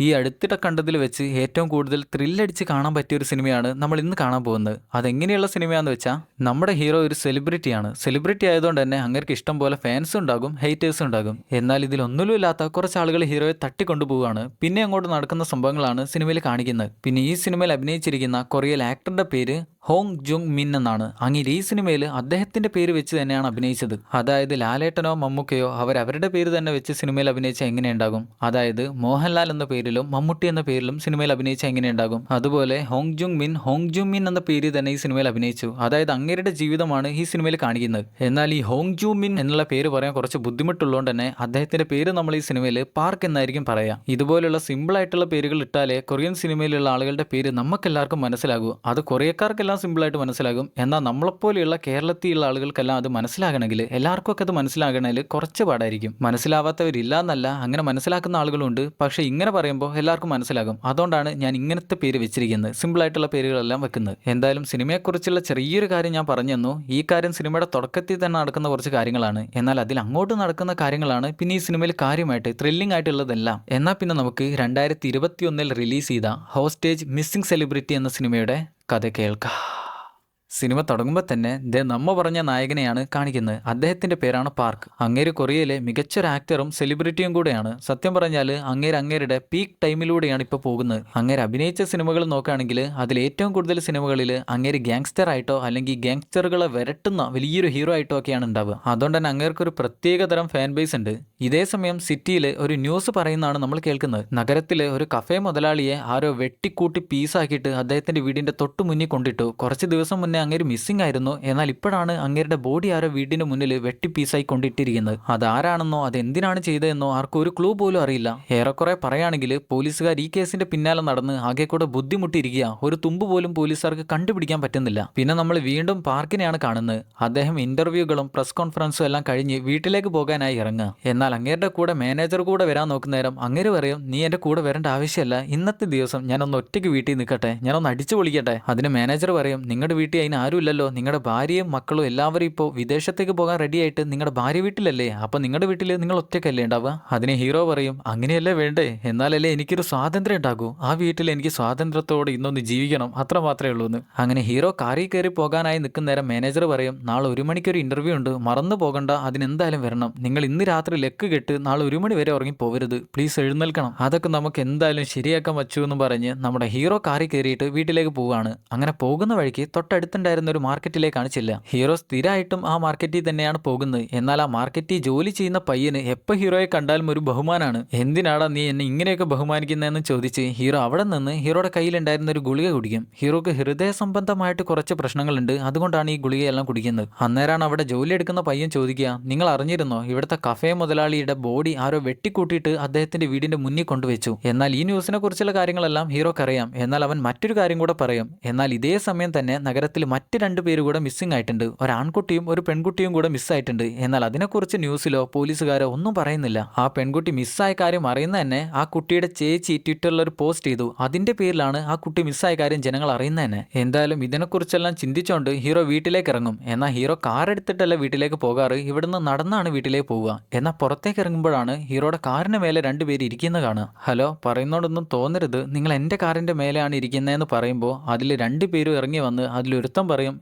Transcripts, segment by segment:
ഈ അടുത്തിടെ കണ്ടതിൽ വെച്ച് ഏറ്റവും കൂടുതൽ ത്രില്ലടിച്ച് കാണാൻ പറ്റിയ ഒരു സിനിമയാണ് നമ്മൾ ഇന്ന് കാണാൻ പോകുന്നത്. അതെങ്ങനെയുള്ള സിനിമയാണെന്ന് വെച്ചാൽ നമ്മുടെ ഹീറോ ഒരു സെലിബ്രിറ്റിയാണ്. സെലിബ്രിറ്റി ആയതുകൊണ്ട് തന്നെ അങ്ങേർക്ക് ഇഷ്ടം പോലെ ഫാൻസും ഉണ്ടാകും, ഹേറ്റേഴ്സും ഉണ്ടാകും. എന്നാൽ ഇതിലൊന്നിലും ഇല്ലാത്ത കുറച്ച് ആളുകൾ ഹീറോയെ തട്ടിക്കൊണ്ടുപോവുകയാണ്. പിന്നെ അങ്ങോട്ട് നടക്കുന്ന സംഭവങ്ങളാണ് സിനിമയിൽ കാണിക്കുന്നത്. പിന്നെ ഈ സിനിമയിൽ അഭിനയിച്ചിരിക്കുന്ന കൊറിയൻ ആക്ടറുടെ പേര് ഹോങ് ജുങ് മിൻ എന്നാണ്. അങ്ങനെ ഈ സിനിമയിൽ അദ്ദേഹത്തിന്റെ പേര് വെച്ച് തന്നെയാണ് അഭിനയിച്ചത്. അതായത് ലാലേട്ടനോ മമ്മൂക്കയോ അവരുടെ പേര് തന്നെ വെച്ച് സിനിമയിൽ അഭിനയിച്ച എങ്ങനെയുണ്ടാകും? അതായത് മോഹൻലാൽ എന്ന പേരിലും മമ്മൂട്ടി എന്ന പേരിലും സിനിമയിൽ അഭിനയിച്ച എങ്ങനെയുണ്ടാകും? അതുപോലെ ഹോങ് ജുങ് മിൻ എന്ന പേര് തന്നെ ഈ സിനിമയിൽ അഭിനയിച്ചു. അതായത് അങ്ങേരുടെ ജീവിതമാണ് ഈ സിനിമയിൽ കാണിക്കുന്നത്. എന്നാൽ ഈ ഹോങ് ജുങ് മിൻ എന്നുള്ള പേര് പറയാൻ കുറച്ച് ബുദ്ധിമുട്ടുള്ളതുകൊണ്ട് തന്നെ അദ്ദേഹത്തിന്റെ പേര് നമ്മൾ ഈ സിനിമയിൽ പാർക്ക് എന്നായിരിക്കും പറയാം. ഇതുപോലുള്ള സിമ്പിൾ ആയിട്ടുള്ള പേരുകൾ ഇട്ടാലേ കൊറിയൻ സിനിമയിലുള്ള ആളുകളുടെ പേര് നമുക്കെല്ലാവർക്കും മനസ്സിലാകൂ. അത് കൊറിയക്കാർക്കെല്ലാം സിമ്പിളായിട്ട് മനസ്സിലാകും. എന്നാൽ നമ്മളെപ്പോലെയുള്ള കേരളത്തിലുള്ള ആളുകൾക്കെല്ലാം അത് മനസ്സിലാകണമെങ്കിൽ, എല്ലാവർക്കും ഒക്കെ അത് മനസ്സിലാകണമെങ്കിൽ കുറച്ച് പാടായിരിക്കും. മനസ്സിലാവാത്തവരില്ല എന്നല്ല, അങ്ങനെ മനസ്സിലാക്കുന്ന ആളുകളുണ്ട്. പക്ഷേ ഇങ്ങനെ പറയുമ്പോൾ എല്ലാവർക്കും മനസ്സിലാകും. അതുകൊണ്ടാണ് ഞാൻ ഇങ്ങനത്തെ പേര് വെച്ചിരിക്കുന്നത്, സിമ്പിളായിട്ടുള്ള പേരുകളെല്ലാം വെക്കുന്നത്. എന്തായാലും സിനിമയെക്കുറിച്ചുള്ള ചെറിയൊരു കാര്യം ഞാൻ പറഞ്ഞു തന്നു. ഈ കാര്യം സിനിമയുടെ തുടക്കത്തിൽ തന്നെ നടക്കുന്ന കുറച്ച് കാര്യങ്ങളാണ്. എന്നാൽ അതിൽ അങ്ങോട്ട് നടക്കുന്ന കാര്യങ്ങളാണ് പിന്നെ ഈ സിനിമയിൽ കാര്യമായിട്ട് ത്രില്ലിംഗ് ആയിട്ടുള്ളതെല്ലാം. എന്നാൽ പിന്നെ നമുക്ക് 2021 റിലീസ് ചെയ്ത ഹോസ്റ്റേജ് മിസ്സിംഗ് സെലിബ്രിറ്റി എന്ന സിനിമയുടെ കഥ കേൾക്കാം. സിനിമ തുടങ്ങുമ്പോൾ തന്നെ നമ്മ പറഞ്ഞ നായകനെയാണ് കാണിക്കുന്നത്. അദ്ദേഹത്തിന്റെ പേരാണ് പാർക്ക്. അങ്ങേര് കൊറിയയിലെ മികച്ചൊരു ആക്ടറും സെലിബ്രിറ്റിയും കൂടെയാണ്. സത്യം പറഞ്ഞാൽ അങ്ങേരുടെ പീക്ക് ടൈമിലൂടെയാണ് ഇപ്പോൾ പോകുന്നത്. അങ്ങേര് അഭിനയിച്ച സിനിമകൾ നോക്കുകയാണെങ്കിൽ അതിൽ ഏറ്റവും കൂടുതൽ സിനിമകളിൽ അങ്ങേര് ഗ്യാങ്സ്റ്റർ ആയിട്ടോ അല്ലെങ്കിൽ ഗ്യാങ്സ്റ്ററുകളെ വരട്ടുന്ന വലിയൊരു ഹീറോ ആയിട്ടോ ഒക്കെയാണ് ഉണ്ടാവുക. അതുകൊണ്ട് തന്നെ അങ്ങേർക്കൊരു പ്രത്യേകതരം ഫാൻ ബേസ് ഉണ്ട്. ഇതേ സമയം സിറ്റിയിൽ ഒരു ന്യൂസ് പറയുന്നതാണ് നമ്മൾ കേൾക്കുന്നത്. നഗരത്തിലെ ഒരു കഫേ മുതലാളിയെ ആരോ വെട്ടിക്കൂട്ടി പീസാക്കിയിട്ട് അദ്ദേഹത്തിന്റെ വീടിന്റെ തൊട്ടു മുന്നിൽ കൊണ്ടിട്ടു. കുറച്ച് ദിവസം മുന്നേ അങ്ങേര് മിസ്സിംഗ് ആയിരുന്നു. എന്നാൽ ഇപ്പോഴാണ് അങ്ങേരുടെ ബോഡി ആരോ വീടിന്റെ മുന്നിൽ വെട്ടി പീസായി കൊണ്ടിട്ടിരിക്കുന്നത്. അതാരാണെന്നോ അതെന്തിനാണ് ചെയ്തതെന്നോ ആർക്കും ഒരു ക്ലൂ പോലും അറിയില്ല. ഏറെക്കുറെ പറയുകയാണെങ്കിൽ പോലീസുകാർ ഈ കേസിന്റെ പിന്നാലെ നടന്ന് ആകെ കൂടെ ബുദ്ധിമുട്ടിയിരിക്കുക. ഒരു തുമ്പ് പോലും പോലീസുകാർക്ക് കണ്ടുപിടിക്കാൻ പറ്റുന്നില്ല. പിന്നെ നമ്മൾ വീണ്ടും പാർക്കിനെയാണ് കാണുന്നത്. അദ്ദേഹം ഇന്റർവ്യൂകളും പ്രസ് കോൺഫറൻസും എല്ലാം കഴിഞ്ഞ് വീട്ടിലേക്ക് പോകാനായി ഇറങ്ങുക. എന്നാൽ അങ്ങേരുടെ കൂടെ മാനേജർ കൂടെ വരാൻ നോക്കുന്ന നേരം അങ്ങേര് പറയും, നീ എന്റെ കൂടെ വരേണ്ട ആവശ്യമില്ല, ഇന്നത്തെ ദിവസം ഞാനൊന്ന് ഒറ്റയ്ക്ക് വീട്ടിൽ നിൽക്കട്ടെ, ഞാനൊന്ന് അടിച്ചു പൊളിക്കട്ടെ. അതിന് മാനേജർ പറയും, നിങ്ങളുടെ വീട്ടിൽ ആരുമില്ലല്ലോ, നിങ്ങളുടെ ഭാര്യയും മക്കളും എല്ലാവരും ഇപ്പോൾ വിദേശത്തേക്ക് പോകാൻ റെഡിയായിട്ട് നിങ്ങളുടെ ഭാര്യ വീട്ടിലല്ലേ, അപ്പൊ നിങ്ങളുടെ വീട്ടിൽ നിങ്ങൾ ഒറ്റയ്ക്കല്ലേ ഉണ്ടാവുക? അതിന് ഹീറോ പറയും, അങ്ങനെയല്ലേ വേണ്ടേ, എന്നാലല്ലേ എനിക്കൊരു സ്വാതന്ത്ര്യം ഉണ്ടാകൂ, ആ വീട്ടിൽ എനിക്ക് സ്വാതന്ത്ര്യത്തോടെ ഇന്നൊന്ന് ജീവിക്കണം, അത്ര മാത്രമേ ഉള്ളൂ എന്ന്. അങ്ങനെ ഹീറോ കാറിൽ കയറി പോകാനായി നിൽക്കുന്ന നേരം മാനേജർ പറയും, നാളെ 1 മണിക്കൊരു ഇന്റർവ്യൂ ഉണ്ട്, മറന്നു പോകണ്ട, അതിനെന്തായാലും വരണം. നിങ്ങൾ ഇന്ന് രാത്രി ലെക്ക് കെട്ട് നാളെ 1 മണി വരെ ഉറങ്ങി പോകരുത്, പ്ലീസ് എഴുന്നേൽക്കണം, അതൊക്കെ നമുക്ക് എന്തായാലും ശരിയാക്കാൻ പറ്റൂ എന്ന് പറഞ്ഞ് നമ്മുടെ ഹീറോ കാറിൽ കയറിയിട്ട് വീട്ടിലേക്ക് പോവുകയാണ്. അങ്ങനെ പോകുന്ന വഴിക്ക് തൊട്ടടുത്തുണ്ടായിരുന്ന ഒരു മാർക്കറ്റിലേക്കാണ് ചെല്ലുക. ഹീറോ സ്ഥിരമായിട്ടും ആ മാർക്കറ്റിൽ തന്നെയാണ് പോകുന്നത്. എന്നാൽ ആ മാർക്കറ്റിൽ ജോലി ചെയ്യുന്ന പയ്യന് എപ്പോൾ ഹീറോയെ കണ്ടാലും ഒരു ബഹുമാനാണ്. എന്തിനാടാ നീ എന്നെ ഇങ്ങനെയൊക്കെ ബഹുമാനിക്കുന്നതെന്ന് ചോദിച്ച് ഹീറോ അവിടെ നിന്ന് ഹീറോയുടെ കയ്യിലുണ്ടായിരുന്ന ഒരു ഗുളിക കുടിക്കും. ഹീറോക്ക് ഹൃദയ സംബന്ധമായിട്ട് കുറച്ച് പ്രശ്നങ്ങളുണ്ട്, അതുകൊണ്ടാണ് ഈ ഗുളികയെല്ലാം കുടിക്കുന്നത്. അന്നേരമാണ് അവിടെ ജോലി എടുക്കുന്ന പയ്യൻ ചോദിക്കുക, നിങ്ങൾ അറിഞ്ഞിരുന്നോ ഇവിടുത്തെ കഫേ മുതലാളിയുടെ ബോഡി ആരോ വെട്ടിക്കൂട്ടിയിട്ട് അദ്ദേഹത്തിന്റെ വീടിന്റെ മുന്നിൽ കൊണ്ടുവച്ചു? എന്നാൽ ഈ ന്യൂസിനെ കുറിച്ചുള്ള കാര്യങ്ങളെല്ലാം ഹീറോക്ക് അറിയാം. എന്നാൽ അവൻ മറ്റൊരു കാര്യം കൂടെ പറയും. എന്നാൽ ഇതേ സമയം തന്നെ നഗരത്തിൽ മറ്റ് 2 പേര് കൂടെ മിസ്സിംഗ് ആയിട്ടുണ്ട്. ഒരു ആൺകുട്ടിയും ഒരു പെൺകുട്ടിയും കൂടെ മിസ്സായിട്ടുണ്ട്. എന്നാൽ അതിനെക്കുറിച്ച് ന്യൂസിലോ പോലീസുകാരോ ഒന്നും പറയുന്നില്ല. ആ പെൺകുട്ടി മിസ്സായ കാര്യം അറിയുന്ന തന്നെ ആ കുട്ടിയുടെ ചേച്ചി ട്വിറ്ററിൽ ഒരു പോസ്റ്റ് ചെയ്തു. അതിന്റെ പേരിലാണ് ആ കുട്ടി മിസ്സായ കാര്യം ജനങ്ങൾ അറിയുന്ന തന്നെ. എന്തായാലും ഇതിനെക്കുറിച്ചെല്ലാം ചിന്തിച്ചുകൊണ്ട് ഹീറോ വീട്ടിലേക്ക് ഇറങ്ങും. എന്നാൽ ഹീറോ കാർ എടുത്തിട്ടല്ല വീട്ടിലേക്ക് പോകാറ്, ഇവിടുന്ന് നടന്നാണ് വീട്ടിലേക്ക് പോവുക. എന്നാൽ പുറത്തേക്ക് ഇറങ്ങുമ്പോഴാണ് ഹീറോയുടെ കാറിന് മേലെ 2 പേര് ഇരിക്കുന്നത് കാണുക. ഹലോ, പറയുന്നോടൊന്നും തോന്നരുത്, നിങ്ങൾ എന്റെ കാറിന്റെ മേലെയാണ് ഇരിക്കുന്നതെന്ന് പറയുമ്പോൾ അതിൽ 2 പേരും ഇറങ്ങി വന്ന് അതിലൊരുത്തം പറയും,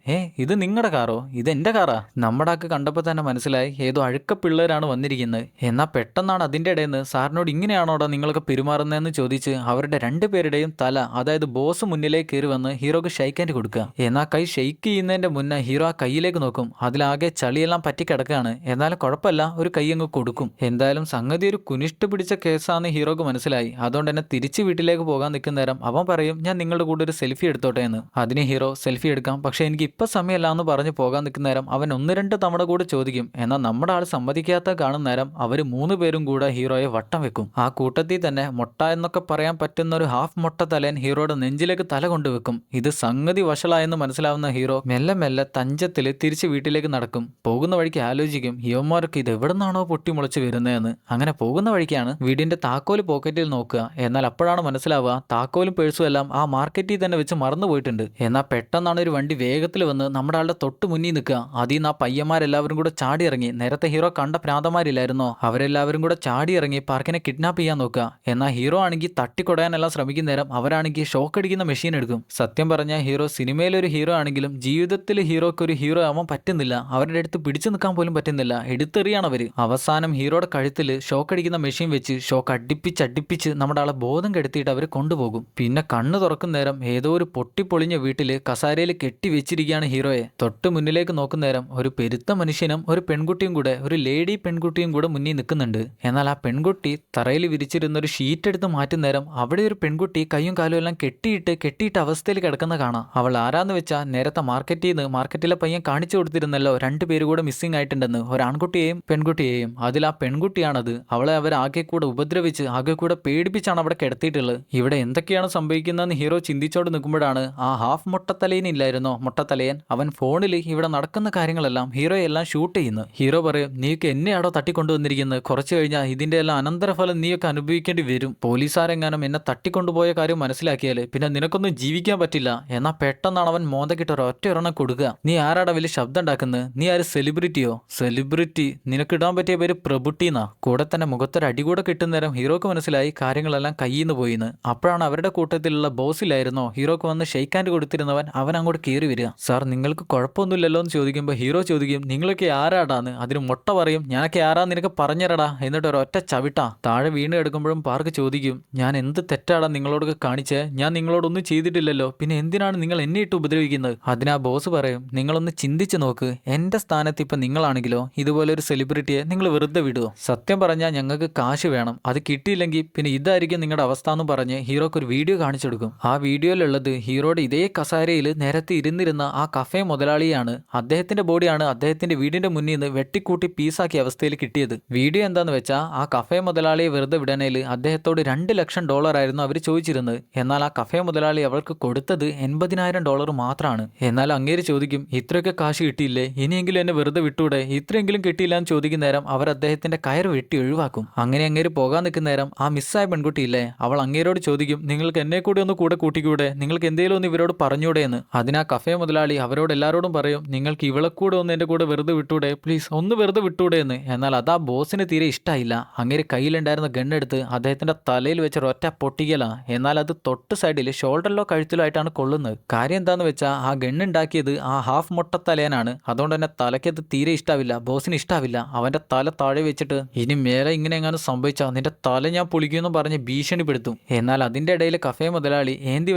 ഇത് നിങ്ങളുടെ കാറോ, ഇത് എന്റെ കാറാ. നമ്മുടെ ആക്ക് കണ്ടപ്പോൾ തന്നെ മനസ്സിലായി ഏതോ അഴുക്ക പിള്ളേരാണ് വന്നിരിക്കുന്നത്. എന്നാൽ പെട്ടെന്നാണ് അതിന്റെ ഇടയിൽ നിന്ന്, സാറിനോട് ഇങ്ങനെയാണോടാ നിങ്ങളൊക്കെ പെരുമാറുന്നതെന്ന് ചോദിച്ച് അവരുടെ 2 പേരുടെയും തല, അതായത് ബോസ് മുന്നിലേക്ക് കയറി വന്ന് ഹീറോക്ക് ഷെയ്ക്ക് ഹാൻഡ് കൊടുക്കുക. എന്നാൽ കൈ ഷെയ്ക്ക് ചെയ്യുന്നതിന്റെ മുന്നേ ഹീറോ ആ കൈയിലേക്ക് നോക്കും. അതിലാകെ ചളിയെല്ലാം പറ്റി കിടക്കുകയാണ്. എന്നാലും കുഴപ്പമില്ല, ഒരു കൈ അങ്ങ് കൊടുക്കും. എന്തായാലും സംഗതി ഒരു കുനിഷ്ട് പിടിച്ച കേസാന്ന് ഹീറോക്ക് മനസ്സിലായി. അതുകൊണ്ട് തന്നെ തിരിച്ച് വീട്ടിലേക്ക് പോകാൻ നിൽക്കുന്ന നേരം അവൻ പറയും, ഞാൻ നിങ്ങളുടെ കൂടെ ഒരു സെൽഫി എടുത്തോട്ടെ എന്ന്. അതിന് ഹീറോ, സെൽഫി എടുക്കാം, പക്ഷെ എനിക്ക് ഇപ്പൊ സമയമല്ല എന്ന് പറഞ്ഞ് പോകാൻ നിൽക്കുന്ന നേരം അവൻ 1-2 തവണ കൂടെ ചോദിക്കും. എന്നാൽ നമ്മുടെ ആൾ സമ്മതിക്കാത്ത കാണുന്ന നേരം അവർ 3 പേരും കൂടെ ഹീറോയെ വട്ടം വെക്കും. ആ കൂട്ടത്തിൽ തന്നെ മൊട്ട എന്നൊക്കെ പറയാൻ പറ്റുന്ന ഒരു ഹാഫ് മൊട്ട തലേൻ ഹീറോയുടെ നെഞ്ചിലേക്ക് തല കൊണ്ടുവെക്കും. ഇത് സംഗതി വഷളായെന്ന് മനസ്സിലാവുന്ന ഹീറോ മെല്ലെ തഞ്ചത്തിൽ തിരിച്ച് വീട്ടിലേക്ക് നടക്കും. പോകുന്ന വഴിക്ക് ആലോചിക്കും, യുവന്മാർക്ക് ഇത് എവിടെ നിന്നാണോ പൊട്ടിമുളച്ച് കുറച്ച് വരുന്നതെന്ന്. അങ്ങനെ പോകുന്ന വഴിക്കാണ് വീടിന്റെ താക്കോല് പോക്കറ്റിൽ നോക്കുക. എന്നാൽ അപ്പോഴാണ് മനസ്സിലാവുക താക്കോലും പേഴ്സും എല്ലാം ആ മാർക്കറ്റിൽ തന്നെ വെച്ച് മറന്നു പോയിട്ടുണ്ട്. എന്നാൽ പെട്ടെന്നാണ് ഒരു വണ്ടി വേഗത്തിൽ വന്ന് നമ്മുടെ ആളുടെ തൊട്ട് മുന്നിൽ നിൽക്കുക. അതിൽ നിന്ന് ആ പയ്യന്മാരെല്ലാവരും കൂടെ ചാടി ഇറങ്ങി. നേരത്തെ ഹീറോ കണ്ട പ്രാന്തമാരില്ലായിരുന്നോ, അവരെല്ലാവരും കൂടെ ചാടി ഇറങ്ങി പാർക്കിനെ കിഡ്നാപ്പ് ചെയ്യാൻ നോക്കുക. എന്നാൽ ഹീറോ ആണെങ്കിൽ തട്ടിക്കൊടയാനെല്ലാം ശ്രമിക്കുന്ന നേരം അവരാണെങ്കിൽ ഷോക്ക് അടിക്കുന്ന മെഷീൻ എടുക്കും. സത്യം പറഞ്ഞാൽ ഹീറോ സിനിമയിലൊരു ഹീറോ ആണെങ്കിലും ജീവിതത്തിൽ ഹീറോക്ക് ഒരു ഹീറോ ആവാൻ പറ്റുന്നില്ല. അവരുടെ അടുത്ത് പിടിച്ചു നിൽക്കാൻ പോലും പറ്റുന്നില്ല. എടുത്തെറിയാണ് അവര്. അവസാനം ഹീറോയുടെ കഴുത്തിൽ ഷോക്ക് അടിക്കുന്ന മെഷീൻ വെച്ച് ഷോക്ക് അടുപ്പിച്ച് നമ്മുടെ ആളെ ബോധം കെടുത്തിയിട്ട് അവർ കൊണ്ടുപോകും. പിന്നെ കണ്ണ് തുറക്കുന്ന നേരം ഏതോ ഒരു പൊട്ടിപ്പൊളിഞ്ഞ വീട്ടില് കസാരയിൽ കെട്ടി വെച്ചിരിക്കുകയാണ് ഹീറോയെ. തൊട്ട് മുന്നിലേക്ക് നോക്കുന്ന നേരം ഒരു പെരുത്ത മനുഷ്യനും ഒരു പെൺകുട്ടിയും കൂടെ, ഒരു ലേഡി പെൺകുട്ടിയും കൂടെ മുന്നിൽ നിൽക്കുന്നുണ്ട്. എന്നാൽ ആ പെൺകുട്ടി തറയിൽ വിരിച്ചിരുന്ന ഒരു ഷീറ്റ് എടുത്ത് മാറ്റുന്ന നേരം അവിടെ ഒരു പെൺകുട്ടി കൈയും കാലും എല്ലാം കെട്ടിയിട്ട അവസ്ഥയിൽ കിടക്കുന്ന കാണാം. അവൾ ആരാന്ന് വെച്ചാൽ നേരത്തെ മാർക്കറ്റിലെ പയ്യൻ കാണിച്ചു കൊടുത്തിരുന്നല്ലോ 2 പേര് കൂടെ മിസ്സിംഗ് ആയിട്ടുണ്ടെന്ന്, ഒരു ആൺകുട്ടിയെയും പെൺകുട്ടിയെയും. അതിൽ ആ പെൺകുട്ടിയാണത്. അവളെ അവർ ആകെ കൂടെ ഉപദ്രവിച്ച് ആകെ കൂടെ പേടിപ്പിച്ചാണ് അവിടെ കിടത്തിയിട്ടുള്ളത്. ഇവിടെ എന്തൊക്കെയാണ് സംഭവിക്കുന്നതെന്ന് ഹീറോ ചിന്തിച്ചോണ്ട് നിൽക്കുമ്പോഴാണ് ആ ഹാഫ് മൊട്ടത്തലയനില്ലായിരുന്നോ, മൊട്ടത്തലയൻ, അവൻ ഫോണിൽ ഇവിടെ നടക്കുന്ന കാര്യങ്ങളെല്ലാം ഹീറോയെല്ലാം ഷൂട്ട് ചെയ്യുന്നു. ഹീറോ പറയും, നീയൊക്കെ എന്നെയാണോ തട്ടിക്കൊണ്ടുവന്നിരിക്കുന്നത്? കുറച്ച് കഴിഞ്ഞാൽ ഇതിന്റെ എല്ലാം അനന്തരഫലം നീയൊക്കെ അനുഭവിക്കേണ്ടി വരും. പോലീസുകാരെങ്ങാനും എന്നെ തട്ടിക്കൊണ്ടുപോയ കാര്യം മനസ്സിലാക്കിയാൽ പിന്നെ നിനക്കൊന്നും ജീവിക്കാൻ പറ്റില്ല. എന്നാൽ പെട്ടെന്നാണ് അവൻ മോന്തക്കിട്ട് ഒരൊറ്റ ഒരെണ്ണം കൊടുക്കുക. നീ ആരാടാ വലിയ ശബ്ദം ഉണ്ടാക്കുന്നത്? നീ ആര്, സെലിബ്രിറ്റിയോ? സെലിബ്രിറ്റി? നിനക്കിടാൻ പറ്റിയ പേര് പ്രബുട്ടിന്നാ. കൂടെ തന്നെ മുഖത്തൊരു അടി കൂടെ കിട്ടുന്ന നേരം ഹീറോക്ക് മനസ്സിലായി കാര്യങ്ങളെല്ലാം കയ്യിൽ നിന്ന് പോയിന്ന്. അപ്പോഴാണ് അവരുടെ കൂട്ടത്തിലുള്ള ബോസിലായിരുന്നോ ഹീറോക്ക് വന്ന് ഷെയ്ക്ക് ഹാൻഡ് കൊടുത്തിരുന്നവൻ, അവൻ അങ്ങോട്ട് കയറി വരിക. സാർ നിങ്ങൾക്ക് കുഴപ്പമൊന്നുമില്ലല്ലോ എന്ന് ചോദിക്കുമ്പോൾ ഹീറോ ചോദിക്കും, നിങ്ങളൊക്കെ ആരാടാന്ന്? അതിന് മൊട്ട പറയും, ഞാനൊക്കെ ആരാന്ന് നിനക്ക് പറഞ്ഞരടാ. എന്നിട്ട് ഒരൊറ്റ ചവിട്ടാ താഴെ വീണ് എടുക്കുമ്പോഴും പാർക്ക് ചോദിക്കും, ഞാൻ എന്ത് തെറ്റാടാ നിങ്ങളോടൊക്കെ കാണിച്ചേ? ഞാൻ നിങ്ങളോടൊന്നും ചെയ്തിട്ടില്ലല്ലോ, പിന്നെ എന്തിനാണ് നിങ്ങൾ എന്നെ ഇട്ട് ഉപദ്രവിക്കുന്നത്? അതിനാ ബോസ് പറയും, നിങ്ങളൊന്ന് ചിന്തിച്ചു നോക്ക്, എന്റെ സ്ഥാനത്ത് ഇപ്പൊ നിങ്ങളാണെങ്കിലോ ഇതുപോലെ ഒരു സെലിബ്രിറ്റിയെ നിങ്ങൾ വെറുതെ വിടുവോ? സത്യം പറഞ്ഞാൽ ഞങ്ങൾക്ക് കാശ് വേണം, അത് കിട്ടിയില്ലെങ്കിൽ പിന്നെ ഇതായിരിക്കും നിങ്ങളുടെ അവസ്ഥ എന്ന് പറഞ്ഞ് ഹീറോക്ക് ഒരു വീഡിയോ കാണിച്ചു കൊടുക്കും. ആ വീഡിയോയിലുള്ളത് ഹീറോയുടെ ഇതേ കസാരയിൽ നേരത്തെ ഇരുന്നിരുന്ന ആ കഫേ മുതലാളിയാണ്. അദ്ദേഹത്തിന്റെ ബോഡിയാണ് അദ്ദേഹത്തിന്റെ വീടിന്റെ മുന്നിൽ നിന്ന് വെട്ടിക്കൂട്ടി പീസാക്കിയ അവസ്ഥയിൽ കിട്ടിയത്. വീഡിയോ എന്താന്ന് വെച്ചാൽ ആ കഫേ മുതലാളിയെ വെറുതെ വിടണേൽ അദ്ദേഹത്തോട് $2 ലക്ഷം ആയിരുന്നു അവർ ചോദിച്ചിരുന്നത്. എന്നാൽ ആ കഫേ മുതലാളി അവർക്ക് കൊടുത്തത് $80,000 മാത്രമാണ്. എന്നാൽ അങ്ങേര് ചോദിക്കും, ഇത്രയൊക്കെ കാശ് കിട്ടിയില്ലേ, ഇനിയെങ്കിലും എന്നെ വെറുതെ വിട്ടൂടെ? ഇത്രയെങ്കിലും കിട്ടിയില്ല എന്ന് ചോദിക്കുന്ന നേരം അവർ അദ്ദേഹത്തിന്റെ കയർ വെട്ടി ഒഴിവാക്കും. അങ്ങനെ അങ്ങേര് പോകാൻ നിൽക്കുന്ന നേരം ആ മിസ്സായ പെൺകുട്ടിയില്ലേ, അവൾ അങ്ങേരോട് ചോദിക്കും, നിങ്ങൾക്ക് എന്നെ കൂടി ഒന്ന് കൂടെ കൂട്ടിക്കൂടെ? നിങ്ങൾക്ക് എന്തെങ്കിലും ഒന്ന് ഇവരോട് പറഞ്ഞൂടെ എന്ന്. അതിനാ കഫേ മുതലാളി അവരോട് എല്ലാവരോടും പറയും, നിങ്ങൾക്ക് ഇവളെ കൂടെ ഒന്ന് എന്റെ കൂടെ വെറുതെ വിട്ടൂടെ, പ്ലീസ് ഒന്ന് വെറുതെ വിട്ടൂടെ എന്ന്. എന്നാൽ അതാ ബോസിന് തീരെ ഇഷ്ടമായില്ല. അങ്ങേര് കയ്യിലുണ്ടായിരുന്ന ഗണ്ണെടുത്ത് അദ്ദേഹത്തിന്റെ തലയിൽ വെച്ച് ഒറ്റ പൊട്ടിക്കലാ. എന്നാൽ അത് തൊട്ട് സൈഡിൽ ഷോൾഡറിലോ കഴുത്തിലോ ആയിട്ടാണ് കൊള്ളുന്നത്. കാര്യം എന്താന്ന് വെച്ചാൽ ആ ഗണ്ണുണ്ടാക്കിയത് ആ ഹാഫ് മൊട്ടത്തലയനാണ്. അതുകൊണ്ട് തന്നെ തലയ്ക്കത് തീരെ ഇഷ്ടാവില്ല, ബോസിന് ഇഷ്ടാവില്ല. അവന്റെ തല താഴെ വെച്ചിട്ട്, ഇനി മേലെ ഇങ്ങനെ എങ്ങാനും സംഭവിച്ചാൽ നിന്റെ തല ഞാൻ പൊളിക്കുമെന്ന് പറഞ്ഞ് ഭീഷണിപ്പെടുത്തും. എന്നാൽ അതിന്റെ ഇടയിൽ കഫേ മുതലാളി ഏന്തി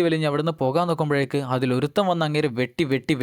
വലിഞ്ഞ് അവിടുന്ന് പോകാൻ നോക്കുമ്പോഴേക്ക് അതിലൊരുത്തം വന്ന് അങ്ങേര്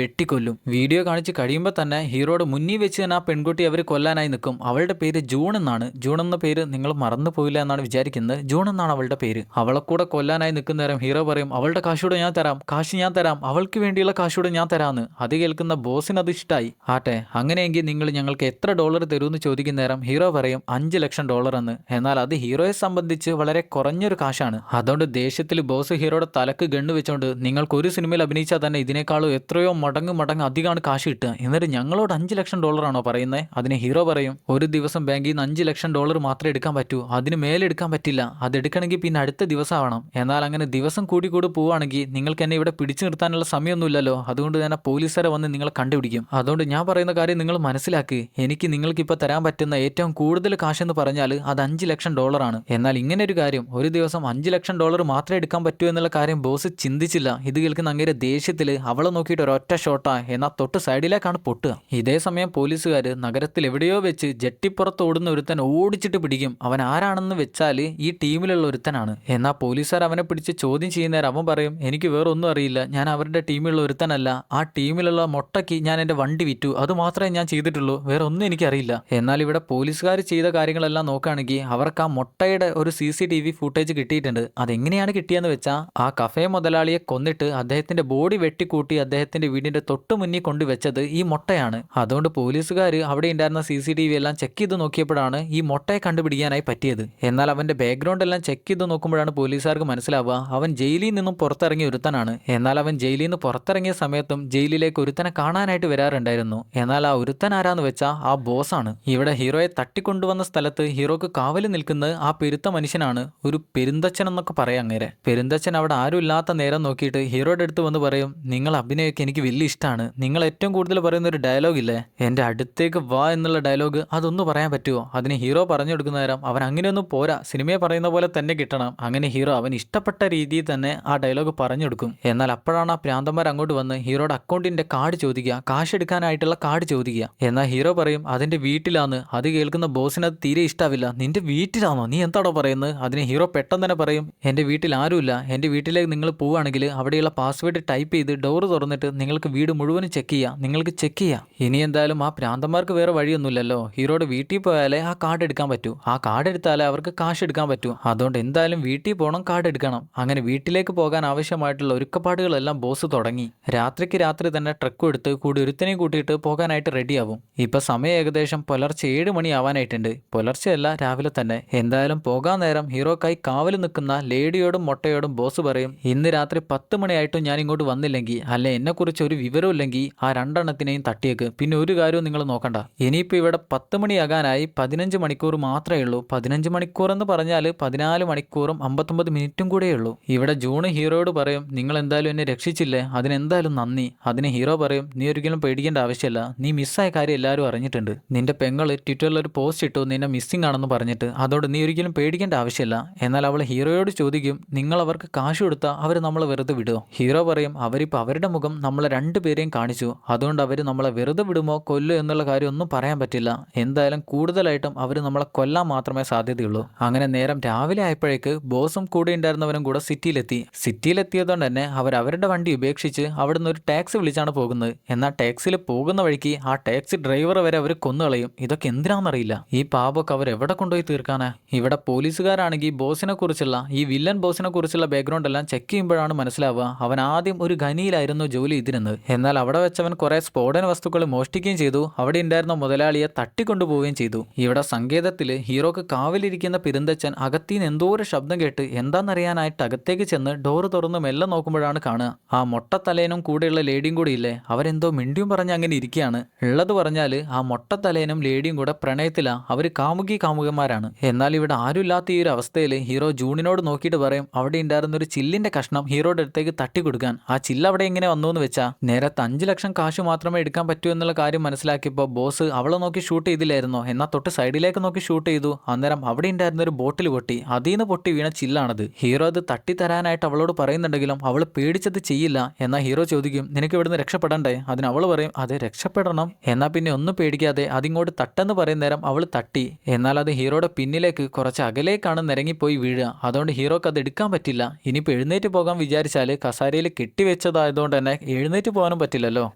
വെട്ടിക്കൊല്ലും. വീഡിയോ കാണിച്ച് കഴിയുമ്പോൾ തന്നെ ഹീറോയുടെ മുന്നിൽ വെച്ച് തന്നെ ആ പെൺകുട്ടി അവർ കൊല്ലാനായി നിൽക്കും. അവളുടെ പേര് ജൂൺ എന്നാണ്. ജൂൺ എന്ന പേര് നിങ്ങൾ മറന്നു പോയില്ല എന്നാണ് വിചാരിക്കുന്നത്. ജൂൺ എന്നാണ് അവളുടെ പേര്. അവളെ കൂടെ കൊല്ലാനായി നിൽക്കുന്ന നേരം ഹീറോ പറയും, അവളുടെ കാശൂടെ ഞാൻ തരാം, കാശ് ഞാൻ തരാം, അവൾക്ക് വേണ്ടിയുള്ള കാശൂടെ ഞാൻ തരാമെന്ന്. അത് കേൾക്കുന്ന ബോസിന് അത് ഇഷ്ടമായി. ആട്ടെ, അങ്ങനെയെങ്കിൽ നിങ്ങൾ ഞങ്ങൾക്ക് എത്ര ഡോളർ തരുമെന്ന് ചോദിക്കുന്ന നേരം ഹീറോ പറയും $5 ലക്ഷം എന്ന്. എന്നാൽ അത് ഹീറോയെ സംബന്ധിച്ച് വളരെ കുറഞ്ഞൊരു കാശാണ്. അതുകൊണ്ട് ദേഷ്യത്തിൽ ബോസ് ഹീറോയുടെ തലക്ക് ഗണ്ണ് വെച്ചോണ്ട്, നിങ്ങൾക്ക് ഒരു സിനിമയിൽ അഭിനയിച്ചാൽ തന്നെ ഇതിനേക്കാളും എത്രയോ മടങ്ങ് അധികമാണ് കാശ് കിട്ടുക, എന്നിട്ട് ഞങ്ങളോട് $5 ലക്ഷം ആണോ പറയുന്നത്? അതിന് ഹീറോ പറയും, ഒരു ദിവസം ബാങ്കിൽ നിന്ന് $5 ലക്ഷം മാത്രമേ എടുക്കാൻ പറ്റൂ, അതിന് മേലെ എടുക്കാൻ പറ്റില്ല. അതെടുക്കണമെങ്കിൽ പിന്നെ അടുത്ത ദിവസം ആവണം. എന്നാൽ അങ്ങനെ ദിവസം കൂടി പോവുകയാണെങ്കിൽ നിങ്ങൾക്ക് എന്നെ ഇവിടെ പിടിച്ചു നിർത്താനുള്ള സമയമൊന്നുമില്ലല്ലോ. അതുകൊണ്ട് തന്നെ പോലീസുകാരെ വന്ന് നിങ്ങളെ കണ്ടുപിടിക്കും. അതുകൊണ്ട് ഞാൻ പറയുന്ന കാര്യം നിങ്ങൾ മനസ്സിലാക്കി. എനിക്ക് നിങ്ങൾക്ക് ഇപ്പോൾ തരാൻ പറ്റുന്ന ഏറ്റവും കൂടുതൽ കാശെന്ന് പറഞ്ഞാൽ അത് $5 ലക്ഷം ആണ്. എന്നാൽ ഇങ്ങനെ ഒരു കാര്യം, ഒരു ദിവസം $5 ലക്ഷം മാത്രമേ എടുക്കാൻ പറ്റൂ എന്നുള്ള കാര്യം ബോസ് ചിന്തിച്ചില്ല. ഇത് കേൾക്കുന്ന അങ്ങേരെ ദേഷ്യത്തിൽ അവളെ നോക്കിയിട്ട് ഒരൊറ്റ ഷോട്ടാ, എന്നാൽ തൊട്ട് സൈഡിലേക്കാണ് പൊട്ടുക. ഇതേ സമയം പോലീസുകാർ നഗരത്തിൽ എവിടെയോ വെച്ച് ജെട്ടിപ്പുറത്ത് ഓടുന്ന ഒരുത്തൻ ഓടിച്ചിട്ട് പിടിക്കും. അവൻ ആരാണെന്ന് വെച്ചാൽ ഈ ടീമിലുള്ള ഒരുത്തനാണ്. എന്നാൽ പോലീസുകാർ അവനെ പിടിച്ച് ചോദ്യം ചെയ്യുന്നേരം അവൻ പറയും, എനിക്ക് വേറെ ഒന്നും അറിയില്ല, ഞാൻ അവരുടെ ടീമിലുള്ള ഒരുത്തനല്ല, ആ ടീമിലുള്ള മൊട്ടയ്ക്ക് ഞാൻ എൻ്റെ വണ്ടി വിറ്റു, അത് മാത്രമേ ഞാൻ ചെയ്തിട്ടുള്ളൂ, വേറെ ഒന്നും എനിക്കറിയില്ല. എന്നാൽ ഇവിടെ പോലീസുകാർ ചെയ്ത കാര്യങ്ങളെല്ലാം നോക്കുകയാണെങ്കിൽ അവർക്ക് ആ മൊട്ടയുടെ ഒരു CCTV ഫുട്ടേജ് കിട്ടിയിട്ടുണ്ട്. അതെങ്ങനെയാണ് കിട്ടിയെന്ന് വെച്ചാൽ ആ കഫേ മുതലാളിയെ കൊന്നിട്ട് അദ്ദേഹത്തിന്റെ ബോഡി വെട്ടിക്കൂട്ടി അദ്ദേഹത്തിന്റെ വീടിന്റെ തൊട്ട് മുന്നിൽ കൊണ്ടുവച്ചത് ഈ മൊട്ടയാണ്. അതുകൊണ്ട് പോലീസുകാർ അവിടെ ഉണ്ടായിരുന്ന CCTV എല്ലാം ചെക്ക് ചെയ്ത് നോക്കിയപ്പോഴാണ് ഈ മൊട്ടയെ കണ്ടുപിടിക്കാനായി പറ്റിയത്. എന്നാൽ അവന്റെ ബാക്ക്ഗ്രൗണ്ട് എല്ലാം ചെക്ക് ചെയ്ത് നോക്കുമ്പോഴാണ് പോലീസുകാർക്ക് മനസ്സിലാവുക അവൻ ജയിലിൽ നിന്നും പുറത്തിറങ്ങിയ ഒരുത്തനാണ്. എന്നാൽ അവൻ ജയിലിൽ നിന്ന് പുറത്തിറങ്ങിയ സമയത്തും ജയിലിലേക്ക് ഒരുത്തനെ കാണാനായിട്ട് വരാറുണ്ടായിരുന്നു. എന്നാൽ ആ ഒരുത്തൻ ആരാന്ന് വെച്ചാൽ ആ ബോസാണ്. ഇവിടെ ഹീറോയെ തട്ടിക്കൊണ്ടുവന്ന സ്ഥലത്ത് ഹീറോക്ക് കാവല് നിൽക്കുന്നത് ആ പെരുത്ത മനുഷ്യനാണ്, ഒരു പെരുന്തച്ഛൻ എന്നൊക്കെ പറയാം. അങ്ങനെ പെരുന്തച്ഛൻ അവിടെ ആരും ഇല്ലാത്ത നേരം നോക്കിയിട്ട് ഹീറോയുടെ അടുത്ത് വന്ന് പറയും, നിങ്ങൾ അഭിനയൊക്കെ എനിക്ക് വലിയ ഇഷ്ടമാണ്, നിങ്ങൾ ഏറ്റവും കൂടുതൽ പറയുന്ന ഒരു ഡയലോഗ് ഇല്ലേ, എൻ്റെ അടുത്തേക്ക് വാ എന്നുള്ള ഡയലോഗ്, അതൊന്ന് പറയാൻ പറ്റുമോ? അതിന് ഹീറോ പറഞ്ഞു കൊടുക്കുന്ന നേരം അവൻ അങ്ങനെയൊന്നും പോരാ, സിനിമയെ പറയുന്ന പോലെ തന്നെ കിട്ടണം. അങ്ങനെ ഹീറോ അവൻ ഇഷ്ടപ്പെട്ട രീതിയിൽ തന്നെ ആ ഡയലോഗ് പറഞ്ഞു കൊടുക്കും. എന്നാൽ അപ്പോഴാണ് ആ പ്രാന്തന്മാർ അങ്ങോട്ട് വന്ന് ഹീറോയുടെ അക്കൗണ്ടിന്റെ കാർഡ് ചോദിക്കുക, കാശ് എടുക്കാനായിട്ടുള്ള കാർഡ് ചോദിക്കുക. എന്നാൽ ഹീറോ പറയും അതിന്റെ വീട്ടിലാന്ന്. അത് കേൾക്കുന്ന ബോസിന് അത് തീരെ ഇഷ്ടാവില്ല. നിന്റെ വീട്ടിലാണോ, നീ എന്താണോ പറയുന്നത്? അതിന് ഹീറോ പെട്ടെന്ന് തന്നെ പറയും, എൻ്റെ വീട്ടിൽ ആരുമില്ല, എൻ്റെ വീട്ടിലേക്ക് നിങ്ങൾ പോവുകയാണെങ്കിൽ അവിടെയുള്ള പാസ്വേഡ് ടൈപ്പ് ചെയ്ത് ഡോറ് തുറന്നിട്ട് നിങ്ങൾക്ക് വീട് മുഴുവനും ചെക്ക് ചെയ്യാം, നിങ്ങൾക്ക് ചെക്ക് ചെയ്യാം. ഇനി എന്തായാലും ആ പ്രാന്തന്മാർക്ക് വേറെ വഴിയൊന്നുമില്ലല്ലോ, ഹീറോയുടെ വീട്ടിൽ പോയാലേ ആ കാർഡ് എടുക്കാൻ പറ്റൂ, ആ കാർഡ് എടുത്താലേ അവർക്ക് കാശ് എടുക്കാൻ പറ്റൂ. അതുകൊണ്ട് എന്തായാലും വീട്ടിൽ പോകണം, കാർഡ് എടുക്കണം. അങ്ങനെ വീട്ടിലേക്ക് പോകാൻ ആവശ്യമായിട്ടുള്ള ഒരുക്കപ്പാടുകളെല്ലാം ബോസ് തുടങ്ങി. രാത്രിക്ക് രാത്രി തന്നെ ട്രക്കും എടുത്ത് കൂടി ഒരുത്തനെയും കൂട്ടിയിട്ട് പോകാനായിട്ട് റെഡിയാവും. ഇപ്പൊ സമയം ഏകദേശം പുലർച്ചെ 7 മണി ആവാനായിട്ടുണ്ട്. പുലർച്ചെയല്ല, രാവിലെ തന്നെ. എന്തായാലും പോകാൻ നേരം ഹീറോക്കായി കാവല് നിൽക്കുന്ന ലേഡിയോടും മൊട്ടയോടും ബോസ് പറയും, ഇന്ന് രാത്രി 10 മണിയായിട്ടും ഞാൻ ഇങ്ങോട്ട് വന്നില്ലെങ്കിൽ, അല്ലെ എന്നെ കുറിച്ച് ഒരു വിവരവും ഇല്ലെങ്കിൽ ആ രണ്ടെണ്ണത്തിനെയും തട്ടിയേക്ക്. പിന്നെ ഒരു കാര്യവും നിങ്ങൾ നോക്കണ്ട. ഇനിയിപ്പോൾ ഇവിടെ 10 മണിയാകാനായി 15 മണിക്കൂർ മാത്രമേ ഉള്ളൂ. 15 മണിക്കൂർ എന്ന് പറഞ്ഞാൽ 14 മണിക്കൂറും 59 മിനിറ്റും കൂടെ ഉള്ളൂ. ഇവിടെ ജൂൺ ഹീറോയോട് പറയും, നിങ്ങൾ എന്തായാലും എന്നെ രക്ഷിച്ചില്ലേ, അതിനെന്തായാലും നന്ദി. അതിന് ഹീറോ പറയും, നീ ഒരിക്കലും പേടിക്കേണ്ട ആവശ്യമില്ല, നീ മിസ്സായ കാര്യം എല്ലാവരും അറിഞ്ഞിട്ടുണ്ട്. നിന്റെ പെങ്ങൾ ട്വിറ്ററിൽ ഒരു പോസ്റ്റ് ഇട്ടു നിന്നെ മിസ്സിംഗ് ആണെന്ന് പറഞ്ഞിട്ട്, അതോട് നീ ഒരിക്കലും പേടിക്കേണ്ട ആവശ്യമില്ല. എന്നാൽ അവൾ ഹീറോയോട് ചോദിക്കും, നിങ്ങൾ അവർക്ക് കാശ് കൊടുത്താൽ അവർ നമ്മളെ വെറുതെ വിടുമോ? ഹീറോ പറയും, അവരിപ്പോൾ അവരുടെ മുഖം നമ്മളെ രണ്ടുപേരെയും കാണിച്ചു, അതുകൊണ്ട് അവർ നമ്മളെ വെറുതെ വിടുമോ കൊല്ലോ എന്നുള്ള കാര്യം ഒന്നും പറയാൻ പറ്റില്ല. എന്തായാലും കൂടുതലായിട്ടും അവർ നമ്മളെ കൊല്ലാൻ മാത്രമേ സാധ്യതയുള്ളൂ. അങ്ങനെ നേരം രാവിലെ ആയപ്പോഴേക്ക് ബോസും കൂടെ ഉണ്ടായിരുന്നവരും കൂടെ സിറ്റിയിലെത്തിയതുകൊണ്ട് തന്നെ അവരുടെ വണ്ടി ഉപേക്ഷിച്ച് അവിടുന്ന് ഒരു ടാക്സി വിളിച്ചാണ് പോകുന്നത്. എന്നാൽ ടാക്സിയിൽ പോകുന്ന വഴിക്ക് ആ ടാക്സി ഡ്രൈവറെ വരെ അവർ കൊന്നുകളയും. ഇതൊക്കെ എന്തിനാണെന്നറിയില്ല. ഈ പാപമൊക്കെ അവർ എവിടെ കൊണ്ടുപോയി തീർക്കാനാ? ഇവിടെ പോലീസുകാരാണെങ്കിൽ ബോസിനെ കുറിച്ചുള്ള ഈ വില്ലൻ ബോസിനെ കുറിച്ചുള്ള ബാക്ക്ഗ്രൗണ്ട് എല്ലാം ചെക്ക് ചെയ്യുമ്പോഴാണ് മനസ്സിലാവുക അവൻ ആദ്യം ഒരു ഖനിയിലായിരുന്നു ജോലി ചെയ്തിരുന്നത്. എന്നാൽ അവിടെ വെച്ചവൻ കുറെ സ്ഫോടന വസ്തുക്കൾ മോഷ്ടിക്കുകയും ചെയ്തു, അവിടെ ഉണ്ടായിരുന്ന മുതലാളിയെ തട്ടിക്കൊണ്ടുപോവുകയും ചെയ്തു. ഇവിടെ സങ്കേതത്തിൽ ഹീറോക്ക് കാവലിരിക്കുന്ന പെരുന്തച്ഛൻ അകത്തിന്ന് എന്തോ ഒരു ശബ്ദം കേട്ട് എന്താണെന്നറിയാനായിട്ട് അകത്തേക്ക് ചെന്ന് ഡോറ് തുറന്ന് മെല്ലെ നോക്കുമ്പോഴാണ് കാണുക ആ മൊട്ടത്തലേനും കൂടെയുള്ള ലേഡിയും കൂടി ഇല്ലേ, അവരെന്തോ മിണ്ടിയും പറഞ്ഞ് അങ്ങനെ ഇരിക്കുകയാണ്. ഉള്ളത് പറഞ്ഞാൽ ആ മൊട്ടത്തലേനും ലേഡിയും കൂടെ പ്രണയത്തിലാ, അവർ കാമുകന്മാരാണ്. എന്നാൽ ഇവിടെ ആരുമില്ലാത്ത ഈ ഒരു അവസ്ഥയിൽ ഹീറോ ജൂണിനോട് നോക്കിയിട്ട് പറയും, അവിടെ ഉണ്ടായിരുന്ന ഒരു ചില്ലിന്റെ കഷ്ണം ഹീറോയുടെ അടുത്തേക്ക് തട്ടിക്കൊടുക്കാൻ. ആ ചില്ല് അവിടെ എങ്ങനെ വന്നു എന്ന് വെച്ചാൽ നേരത്തെ 5 ലക്ഷം കാശ് മാത്രമേ എടുക്കാൻ പറ്റൂ എന്നുള്ള കാര്യം മനസ്സിലാക്കിയപ്പോൾ ബോസ് അവളെ നോക്കി ഷൂട്ട് ചെയ്തില്ലായിരുന്നോ, എന്നാൽ തൊട്ട് സൈഡിലേക്ക് നോക്കി ഷൂട്ട് ചെയ്തു. അന്നേരം അവിടെ ഉണ്ടായിരുന്ന ഒരു ബോട്ടിൽ പൊട്ടി, അതിൽ നിന്ന് പൊട്ടി വീണ ചില്ലാണത്. ഹീറോ അത് തട്ടിത്തരാനായിട്ട് അവളോട് പറയുന്നുണ്ടെങ്കിലും അവൾ പേടിച്ചത് ചെയ്യില്ല. എന്നാൽ ഹീറോ ചോദിക്കും, നിനക്ക് ഇവിടുന്ന് രക്ഷപ്പെടണ്ടേ? അതിന് അവൾ പറയും, അതെ രക്ഷപ്പെടണം. എന്നാൽ പിന്നെ ഒന്നും പേടിക്കാതെ അതിങ്ങോട്ട് തട്ടെന്ന് പറയുന്ന നേരം അവൾ തട്ടി. എന്നാൽ അത് ഹീറോയുടെ പിന്നിലേക്ക് കുറച്ച് അകലേക്കാണ് നിരങ്ങിപ്പോയി വീഴുക. അതുകൊണ്ട് ഹീറോക്ക് അത് എടുക്കാൻ പറ്റില്ല. ഇനിയിപ്പോൾ എഴുന്നേറ്റ് പോകാൻ വിചാരിച്ചാൽ കസാരയിൽ കെട്ടിവെച്ചതായതുകൊണ്ട് തന്നെ എഴുന്നേറ്റ് പോകാനും പറ്റില്ലല്ലോ.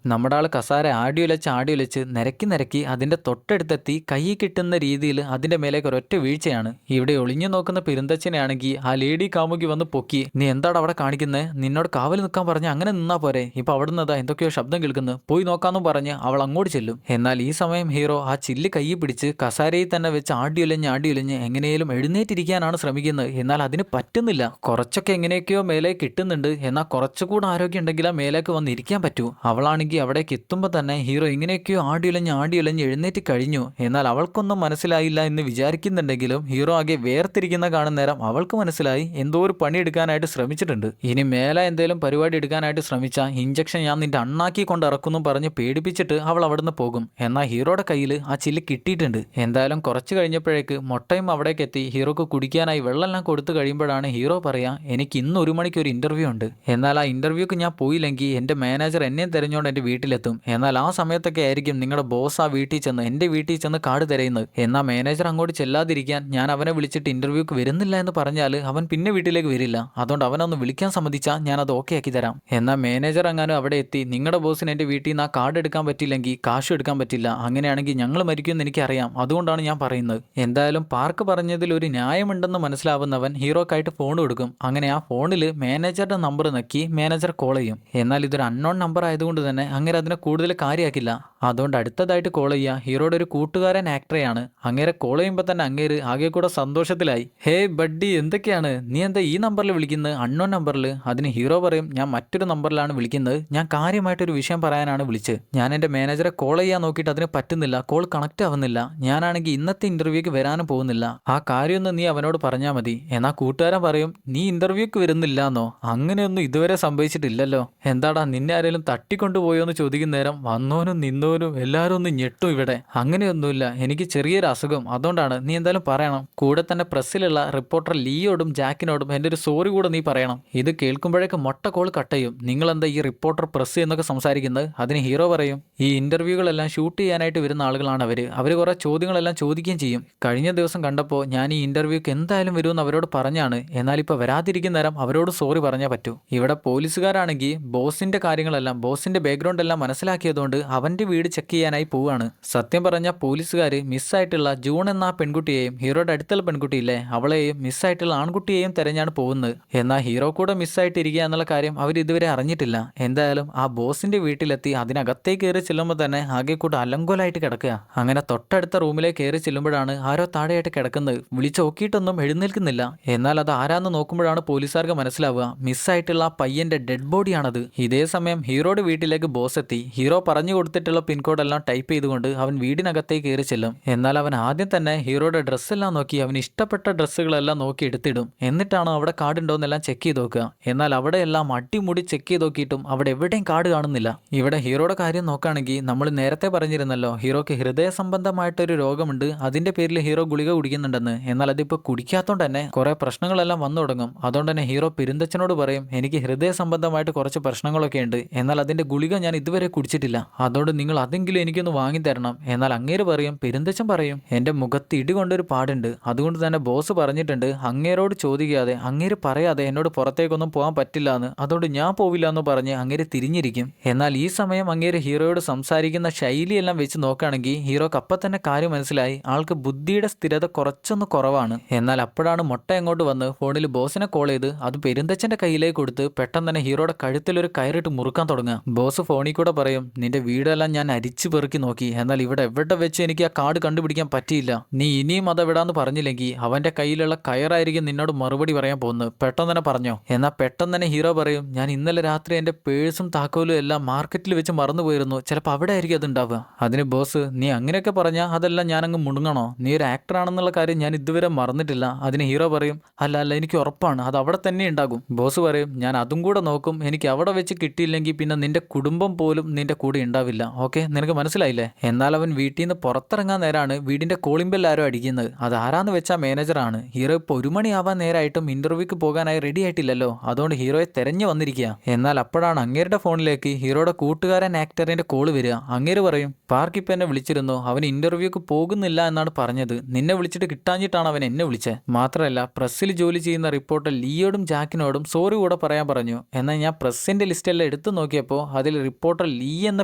നമ്മുടെ ആൾ കസാര ആടിയുലച്ച് നിരക്കി അതിന്റെ തൊട്ടടുത്തെത്തി കൈ കിട്ടുന്ന രീതിയിൽ അതിന്റെ മേലേക്ക് ഒരൊറ്റ വീഴ്ചയാണ്. ഇവിടെ ഒളിഞ്ഞു നോക്കുന്ന പെരുന്തച്ഛനെയാണെങ്കിൽ ആ ലേഡി കാമുകി വന്ന് പൊക്കി, നീ എന്താണ് അവിടെ കാണിക്കുന്നത്? നിന്നോട് കാവൽ നിൽക്കാൻ പറഞ്ഞ് അങ്ങനെ നിന്നാ പോരെ, ഇപ്പൊ അവിടെ നിന്നതാ എന്തൊക്കെയോ ശബ്ദം കേൾക്കുന്നു, പോയി നോക്കാന്നും പറഞ്ഞ് അവൾ അങ്ങോട്ട് ചെല്ലും. എന്നാൽ ഈ സമയം ഹീറോ ആ ചില്ല് കൈ പിടിച്ച് കസാരയിൽ തന്നെ വെച്ച് ആടിയുലഞ്ഞ് എങ്ങനെയും എഴുന്നേറ്റിരിക്കാനാണ് ശ്രമിക്കുന്നത്. എന്നാൽ അതിന് പറ്റുന്നില്ല. കുറച്ചൊക്കെ എങ്ങനെയൊക്കെയോ മേലെ കിട്ടുന്നുണ്ട്, എന്നാൽ കുറച്ചുകൂടെ ആരോഗ്യം ഉണ്ടെങ്കിൽ ആ മേലേക്ക് വന്ന് ഇരിക്കാൻ പറ്റൂ. അവളാണെങ്കിൽ അവിടേക്ക് എത്തുമ്പോൾ തന്നെ ഹീറോ എങ്ങനെയൊക്കെയോ ആടിയുലഞ്ഞ് എഴുന്നേറ്റ് കഴിഞ്ഞു. എന്നാൽ അവൾക്കൊന്നും മനസ്സിലായില്ല എന്ന് വിചാരിക്കുന്നുണ്ടെങ്കിലും ഹീറോ ആകെ വേർതിരിക്കുന്ന കാണുന്ന നേരം അവൾക്ക് മനസ്സിലായി എന്തോ ഒരു പണി എടുക്കാനായിട്ട് ശ്രമിച്ചിട്ടുണ്ട്. ഇനി മേലെ എന്തെങ്കിലും പരിപാടി എടുക്കാനായിട്ട് ശ്രമിച്ചാൽ ഇഞ്ചക്ഷൻ ഞാൻ നിന്റെ അണ്ണാക്കി കൊണ്ട് ഇറക്കുന്നു പറഞ്ഞ് പേടിപ്പിച്ചിട്ട് അവൾ അവിടുന്ന് പോകും. എന്നാൽ ഹീറോയുടെ കയ്യിൽ ആ ചില്ല് കിട്ടിയിട്ടുണ്ട്. എന്തായാലും കുറച്ച് കഴിഞ്ഞപ്പോഴേക്ക് മൊട്ടയും അവിടേക്ക് എത്തി ഹീറോക്ക് കുടിക്കാനായി വെള്ളമെല്ലാം കൊടുത്തു കഴിയുമ്പോഴാണ് ഹീറോ പറയാ, എനിക്ക് ഇന്ന് 1 മണിക്ക് ഒരു ഇന്റർവ്യൂ ഉണ്ട്. എന്നാൽ ആ ഇന്റർവ്യൂക്ക് ഞാൻ പോയില്ലെങ്കിൽ എൻ്റെ മാനേജർ എന്നെ തിരഞ്ഞുകൊണ്ട് എൻ്റെ വീട്ടിലെത്തും. എന്നാൽ ആ സമയത്തൊക്കെ ആയിരിക്കും നിങ്ങളുടെ ബോസ് ആ വീട്ടിൽ ചെന്ന് എൻ്റെ വീട്ടിൽ ചെന്ന് കാർഡ് തിരയുന്നത്. എന്നാൽ മാനേജർ അങ്ങോട്ട് ചെല്ലാതിരിക്കാൻ ഞാൻ അവനെ വിളിച്ചിട്ട് ഇന്റർവ്യൂക്ക് വരുന്നില്ല എന്ന് പറഞ്ഞാൽ അവൻ പിന്നെ വീട്ടിലേക്ക് വരില്ല. അതുകൊണ്ട് അവനൊന്ന് വിളിക്കാൻ സമ്മതിച്ചാൽ ഞാൻ അത് ഓക്കെ ആക്കി തരാം. എന്നാൽ മാനേജർ അങ്ങാനും അവിടെ എത്തി, നിങ്ങളുടെ ബോസിന് എൻ്റെ വീട്ടിൽ നിന്ന് ആ കാർഡ് എടുക്കാൻ പറ്റില്ലെങ്കിൽ കാശ് എടുക്കാൻ പറ്റില്ല, അങ്ങനെയാണെങ്കിൽ ഞങ്ങൾ മരിക്കുമെന്ന് എനിക്കറിയാം, അതുകൊണ്ടാണ് ഞാൻ പറയുന്നത്. എന്തായാലും പാർക്ക് പറഞ്ഞതിൽ ഒരു ന്യായമുണ്ടെന്ന് മനസ്സിലാവുന്നവൻ ഹീറോക്കായിട്ട് ഫോൺ കൊടുക്കും. അങ്ങനെ ആ ഫോണിൽ മാനേജറുടെ നമ്പർ നക്കി മാനേജർ കോൾ ചെയ്യും. എന്നാൽ ഇതൊരു അൺനോൺ നമ്പർ ആയതുകൊണ്ട് തന്നെ അങ്ങനെ അതിനെ കൂടുതൽ കാര്യമാക്കില്ല. അതുകൊണ്ട് അടുത്തതായിട്ട് കോൾ ചെയ്യുക ഹീറോയുടെ ഒരു കൂട്ടുകാരൻ ആക്ടറെയാണ്. അങ്ങേരെ കോൾ ചെയ്യുമ്പോൾ തന്നെ അങ്ങേര് ആകെ കൂടെ സന്തോഷത്തിലായി. ഹേ ബഡ്ഡി, എന്തൊക്കെയാണ്, നീ എന്താ ഈ നമ്പറിൽ വിളിക്കുന്നത്, അൺനോൺ നമ്പറിൽ? അതിന് ഹീറോ പറയും, ഞാൻ മറ്റൊരു നമ്പറിലാണ് വിളിക്കുന്നത്, ഞാൻ കാര്യമായിട്ടൊരു വിഷയം പറയാനാണ് വിളിച്ചത്. ഞാൻ എൻ്റെ മാനേജറെ കോൾ ചെയ്യാൻ നോക്കിയിട്ട് അതിന് പറ്റുന്നില്ല, കോൾ കണക്റ്റ് ആവുന്നില്ല. ഞാനാണെങ്കിൽ ഇന്നത്തെ ഇന്റർവ്യൂക്ക് വരാനും പോകുന്നില്ല, ആ കാര്യമൊന്നും നീ അവനോട് പറഞ്ഞാൽ മതി. എന്നാൽ കൂട്ടുകാരൻ പറയും, നീ ഇന്റർവ്യൂക്ക് വരുന്നില്ലാന്നോ? അങ്ങനെയൊന്നും ഇതുവരെ സംഭവിച്ചിട്ടില്ലല്ലോ. എന്താടാ, നിന്നെ ആരെങ്കിലും തട്ടിക്കൊണ്ടുപോയോ എന്ന് ചോദിക്കുന്ന നേരം വന്നോനും നിന്നോനും എല്ലാവരും ഒന്ന് ഞെട്ടും. ഇവിടെ അങ്ങനെയൊന്നുമില്ല, എനിക്ക് ചെറിയൊരു അസുഖം, അതുകൊണ്ടാണ്. നീ എന്തായാലും പറയണം. കൂടെ തന്നെ പ്രസ്സിലുള്ള റിപ്പോർട്ടർ ലീയോടും ജാക്കിനോടും എൻ്റെ ഒരു സോറി കൂടെ നീ പറയണം. ഇത് കേൾക്കുമ്പോഴേക്ക് മൊട്ട കോൾ കട്ട് ചെയ്യും. നിങ്ങളെന്താ ഈ റിപ്പോർട്ടർ പ്രസ് എന്നൊക്കെ സംസാരിക്കുന്നത്? അതിന് ഹീറോ പറയും, ഈ ഇന്റർവ്യൂകളെല്ലാം ഷൂട്ട് ചെയ്യാനായിട്ട് വരുന്ന ആളുകളാണ് അവർ കുറെ ചോദ്യങ്ങളെല്ലാം ചോദിക്കുകയും ചെയ്യും. കഴിഞ്ഞ ദിവസം കണ്ടപ്പോൾ ഞാൻ ഈ ഇന്റർവ്യൂക്ക് എന്തായാലും വരുമെന്ന് അവരോട് പറഞ്ഞാണ്. എന്നാൽ ഇപ്പോൾ വരാതിരിക്കുന്ന നേരം അവരോട് സോറി പറഞ്ഞാൽ പറ്റൂ. ഇവിടെ പോലീസുകാരാണെങ്കിൽ ബോസിന്റെ കാര്യങ്ങളെല്ലാം, ബോസിന്റെ ബാക്ക്ഗ്രൗണ്ട് എല്ലാം മനസ്സിലാക്കിയതുകൊണ്ട് അവന്റെ വീട് ചെക്ക് ചെയ്യാനായി പോവുകയാണ്. സത്യം പറഞ്ഞ പോലീസുകാർ മിസ്സായിട്ടുള്ള ജൂൺ എന്ന ആ പെൺകുട്ടിയെയും ഹീറോയുടെ അടുത്തുള്ള പെൺകുട്ടിയില്ലേ അവളെയും മിസ്സായിട്ടുള്ള ആൺകുട്ടിയെയും തെരഞ്ഞാണ് പോകുന്നത്. എന്നാൽ ഹീറോ കൂടെ മിസ്സായിട്ടിരിക്കുക എന്നുള്ള കാര്യം അവർ ഇതുവരെ അറിഞ്ഞിട്ടില്ല. എന്തായാലും ആ ബോസിന്റെ വീട്ടിലെത്തി അതിനകത്തേക്ക് കയറി ചെല്ലുമ്പോൾ തന്നെ ആകെ കൂടെ അലങ്കോലായിട്ട് കിടക്കുക. അങ്ങനെ തൊട്ടടുത്ത റൂമിലേക്ക് കയറി ചെല്ലുമ്പോഴാണ് ആരോ താഴെയായിട്ട് കിടക്കുന്നത്. വിളിച്ച് നോക്കിയിട്ടൊന്നും എഴുന്നേൽക്കുന്നില്ല. എന്നാൽ അത് ആരാന്ന് നോക്കുമ്പോഴാണ് പോലീസുകാർക്ക് മനസ്സിലാവുക, മിസ്സായിട്ടുള്ള ആ പയ്യന്റെ ഡെഡ് ബോഡിയാണത്. ഇതേ സമയം ഹീറോയുടെ വീട്ടിലേക്ക് ബോസ് എത്തി. ഹീറോ പറഞ്ഞു കൊടുത്തിട്ടുള്ള പിൻകോഡെല്ലാം ടൈപ്പ് ചെയ്തുകൊണ്ട് അവൻ വീടിനകത്തേക്ക് കയറി ചെല്ലും. എന്നാൽ അവൻ ആദ്യം തന്നെ ഹീറോയുടെ ഡ്രസ്സെല്ലാം നോക്കി അവന് ഇഷ്ടപ്പെട്ട ഡ്രസ്സുകളെല്ലാം നോക്കി എടുത്തിടും. എന്നിട്ടാണ് അവിടെ കാർഡ് ഉണ്ടോയെന്നെല്ലാം ചെക്ക് ചെയ്ത് നോക്കുക. എന്നാൽ അവിടെയെല്ലാം അടിമുടി ചെക്ക് ചെയ്ത് നോക്കിയിട്ടും അവിടെ എവിടെയും കാർഡ് കാണുന്നില്ല. ഇവിടെ ഹീറോയുടെ കാര്യം നോക്കുകയാണെങ്കിൽ നമ്മൾ നേരത്തെ പറഞ്ഞിരുന്നല്ലോ, ഹീറോയ്ക്ക് ഹൃദയ സംബന്ധമായിട്ടൊരു രോഗമുണ്ട്, അതിന്റെ പേരിൽ ഹീറോ ഗുളിക കുടിക്കുന്നുണ്ടെന്ന്. എന്നാൽ അതിപ്പോൾ കുടിക്കാത്തോണ്ട് തന്നെ കുറെ പ്രശ്നങ്ങളെല്ലാം വന്നു തുടങ്ങും. അതുകൊണ്ട് തന്നെ ഹീറോ പെരുന്തച്ഛനോട് പറയും, എനിക്ക് ഹൃദയ സംബന്ധമായിട്ട് കുറച്ച് പ്രശ്നങ്ങളൊക്കെ ഉണ്ട്, എന്നാൽ അതിന്റെ ഗുളിക ഞാൻ ഇതുവരെ കുടിച്ചിട്ടില്ല, അതുകൊണ്ട് നിങ്ങൾ അതെങ്കിലും എനിക്കൊന്ന് വാങ്ങിത്തരണം. എന്നാൽ അങ്ങേര് പറയും, പെരുന്തച്ഛൻ പറയും, എന്റെ മുഖത്ത് ഇടികൊണ്ടൊരു പാടുണ്ട്, അതുകൊണ്ട് തന്നെ ബോസ് പറഞ്ഞിട്ടുണ്ട് അങ്ങേരോട് ചോദിക്കാതെ അങ്ങേര് പറയാതെ എന്നോട് പുറത്തേക്കൊന്നും പോകാൻ പറ്റില്ല എന്ന്, അതുകൊണ്ട് ഞാൻ പോവില്ല എന്ന് പറഞ്ഞ് അങ്ങേര് തിരിഞ്ഞിരിക്കും. എന്നാൽ ഈ സമയം അങ്ങേര് ഹീറോയോട് സംസാരിക്കുന്ന ശൈലിയെല്ലാം വെച്ച് നോക്കുകയാണെങ്കിൽ ഹീറോക്ക് അപ്പം തന്നെ കാര്യം മനസ്സിലായി, ആൾക്ക് ബുദ്ധിയുടെ സ്ഥിരത കുറച്ചൊന്ന് കുറവാണ്. എന്നാൽ അപ്പോഴാണ് മൊട്ട അങ്ങോട്ട് വന്ന് ഫോണിൽ ബോസിനെ കോൾ ചെയ്ത് അത് പെരുന്തച്ഛന്റെ കയ്യിലേക്ക് കൊടുത്ത് പെട്ടെന്ന് തന്നെ ഹീറോയുടെ കഴുത്തിലൊരു കയറിട്ട് മുറുക്കാൻ തുടങ്ങുക. ബോസ് ഫോണിൽ കൂടെ പറയും, നിന്റെ വീടെല്ലാം ഞാൻ അരിച്ചു പെറുക്കി നോക്കി, എന്നാൽ ഇവിടെ എവിടെ വെച്ച് എനിക്ക് ആ കാർഡ് കണ്ടുപിടിക്കാൻ പറ്റിയില്ല. നീ ഇനിയും അതെവിടാന്ന് പറഞ്ഞില്ലെങ്കിൽ അവന്റെ കയ്യിലുള്ള കയറായിരിക്കും നിന്നോട് മറുപടി പറയാൻ പോകുന്നത്, പെട്ടെന്ന് തന്നെ പറഞ്ഞോ. എന്നാൽ പെട്ടെന്ന് തന്നെ ഹീറോ പറയും, ഞാൻ ഇന്നലെ രാത്രി എന്റെ പേഴ്സും താക്കോലും എല്ലാം മാർക്കറ്റിൽ വെച്ച് മറന്നുപോയിരുന്നു, ചിലപ്പോൾ അവിടെ ആയിരിക്കും അത് ഉണ്ടാവുക. അതിന് ബോസ്, നീ അങ്ങനെയൊക്കെ പറഞ്ഞാൽ അതെല്ലാം ഞാനങ്ങ് മുണുങ്ങണോ? നീ ഒരു ആക്ടർ ആണെന്നുള്ള കാര്യം ഞാൻ ഇതുവരെ മറന്നിട്ടില്ല. അതിന് ഹീറോ പറയും, അല്ല എനിക്ക് ഉറപ്പാണ് അത് അവിടെ തന്നെ ഉണ്ടാകും. ബോസ് പറയും, ഞാൻ അതും കൂടെ നോക്കും, എനിക്ക് അവിടെ വെച്ച് കിട്ടിയില്ലെങ്കിൽ പിന്നെ നിന്റെ കുടുംബം പോലും നിന്റെ കൂടെ ഉണ്ടാവില്ല. ഓക്കെ, നിനക്ക് മനസ്സിലായില്ലേ? എന്നാൽ അവൻ വീട്ടിൽ നിന്ന് പുറത്തിറങ്ങാൻ നേരാണ് വീടിന്റെ കോളിംഗ് ബെൽ ആരോ അടിക്കുന്നത്. അത് ആരാന്ന് വെച്ചാൽ മാനേജറാണ്. ഹീറോ ഇപ്പോൾ 1 മണിയാവാൻ നേരമായിട്ടും ഇന്റർവ്യൂക്ക് പോകാനായി റെഡി ആയിട്ടില്ലല്ലോ, അതുകൊണ്ട് ഹീറോയെ തെരഞ്ഞു വന്നിരിക്കുക. എന്നാൽ അപ്പോഴാണ് അങ്ങേരുടെ ഫോണിലേക്ക് ഹീറോയുടെ കൂട്ടുകാരൻ ആക്ടറിന്റെ കോള് വരിക. അങ്ങേര് പറയും, പാർക്ക് ഇപ്പം എന്നെ വിളിച്ചിരുന്നു, അവൻ ഇന്റർവ്യൂക്ക് പോകുന്നില്ല എന്നാണ് പറഞ്ഞത്, നിന്നെ വിളിച്ചിട്ട് കിട്ടാഞ്ഞിട്ടാണ് അവൻ എന്നെ വിളിച്ചത്. മാത്രമല്ല പ്രസ്സിൽ ജോലി ചെയ്യുന്ന റിപ്പോർട്ടർ ലീയോടും ജാക്കിനോടും സോറി കൂടെ പറയാൻ പറഞ്ഞു. എന്നാൽ ഞാൻ പ്രസ്സിന്റെ ലിസ്റ്റെല്ലാം എടുത്തു നോക്കിയപ്പോൾ അതിൽ റിപ്പോർട്ടർ ലീ എന്ന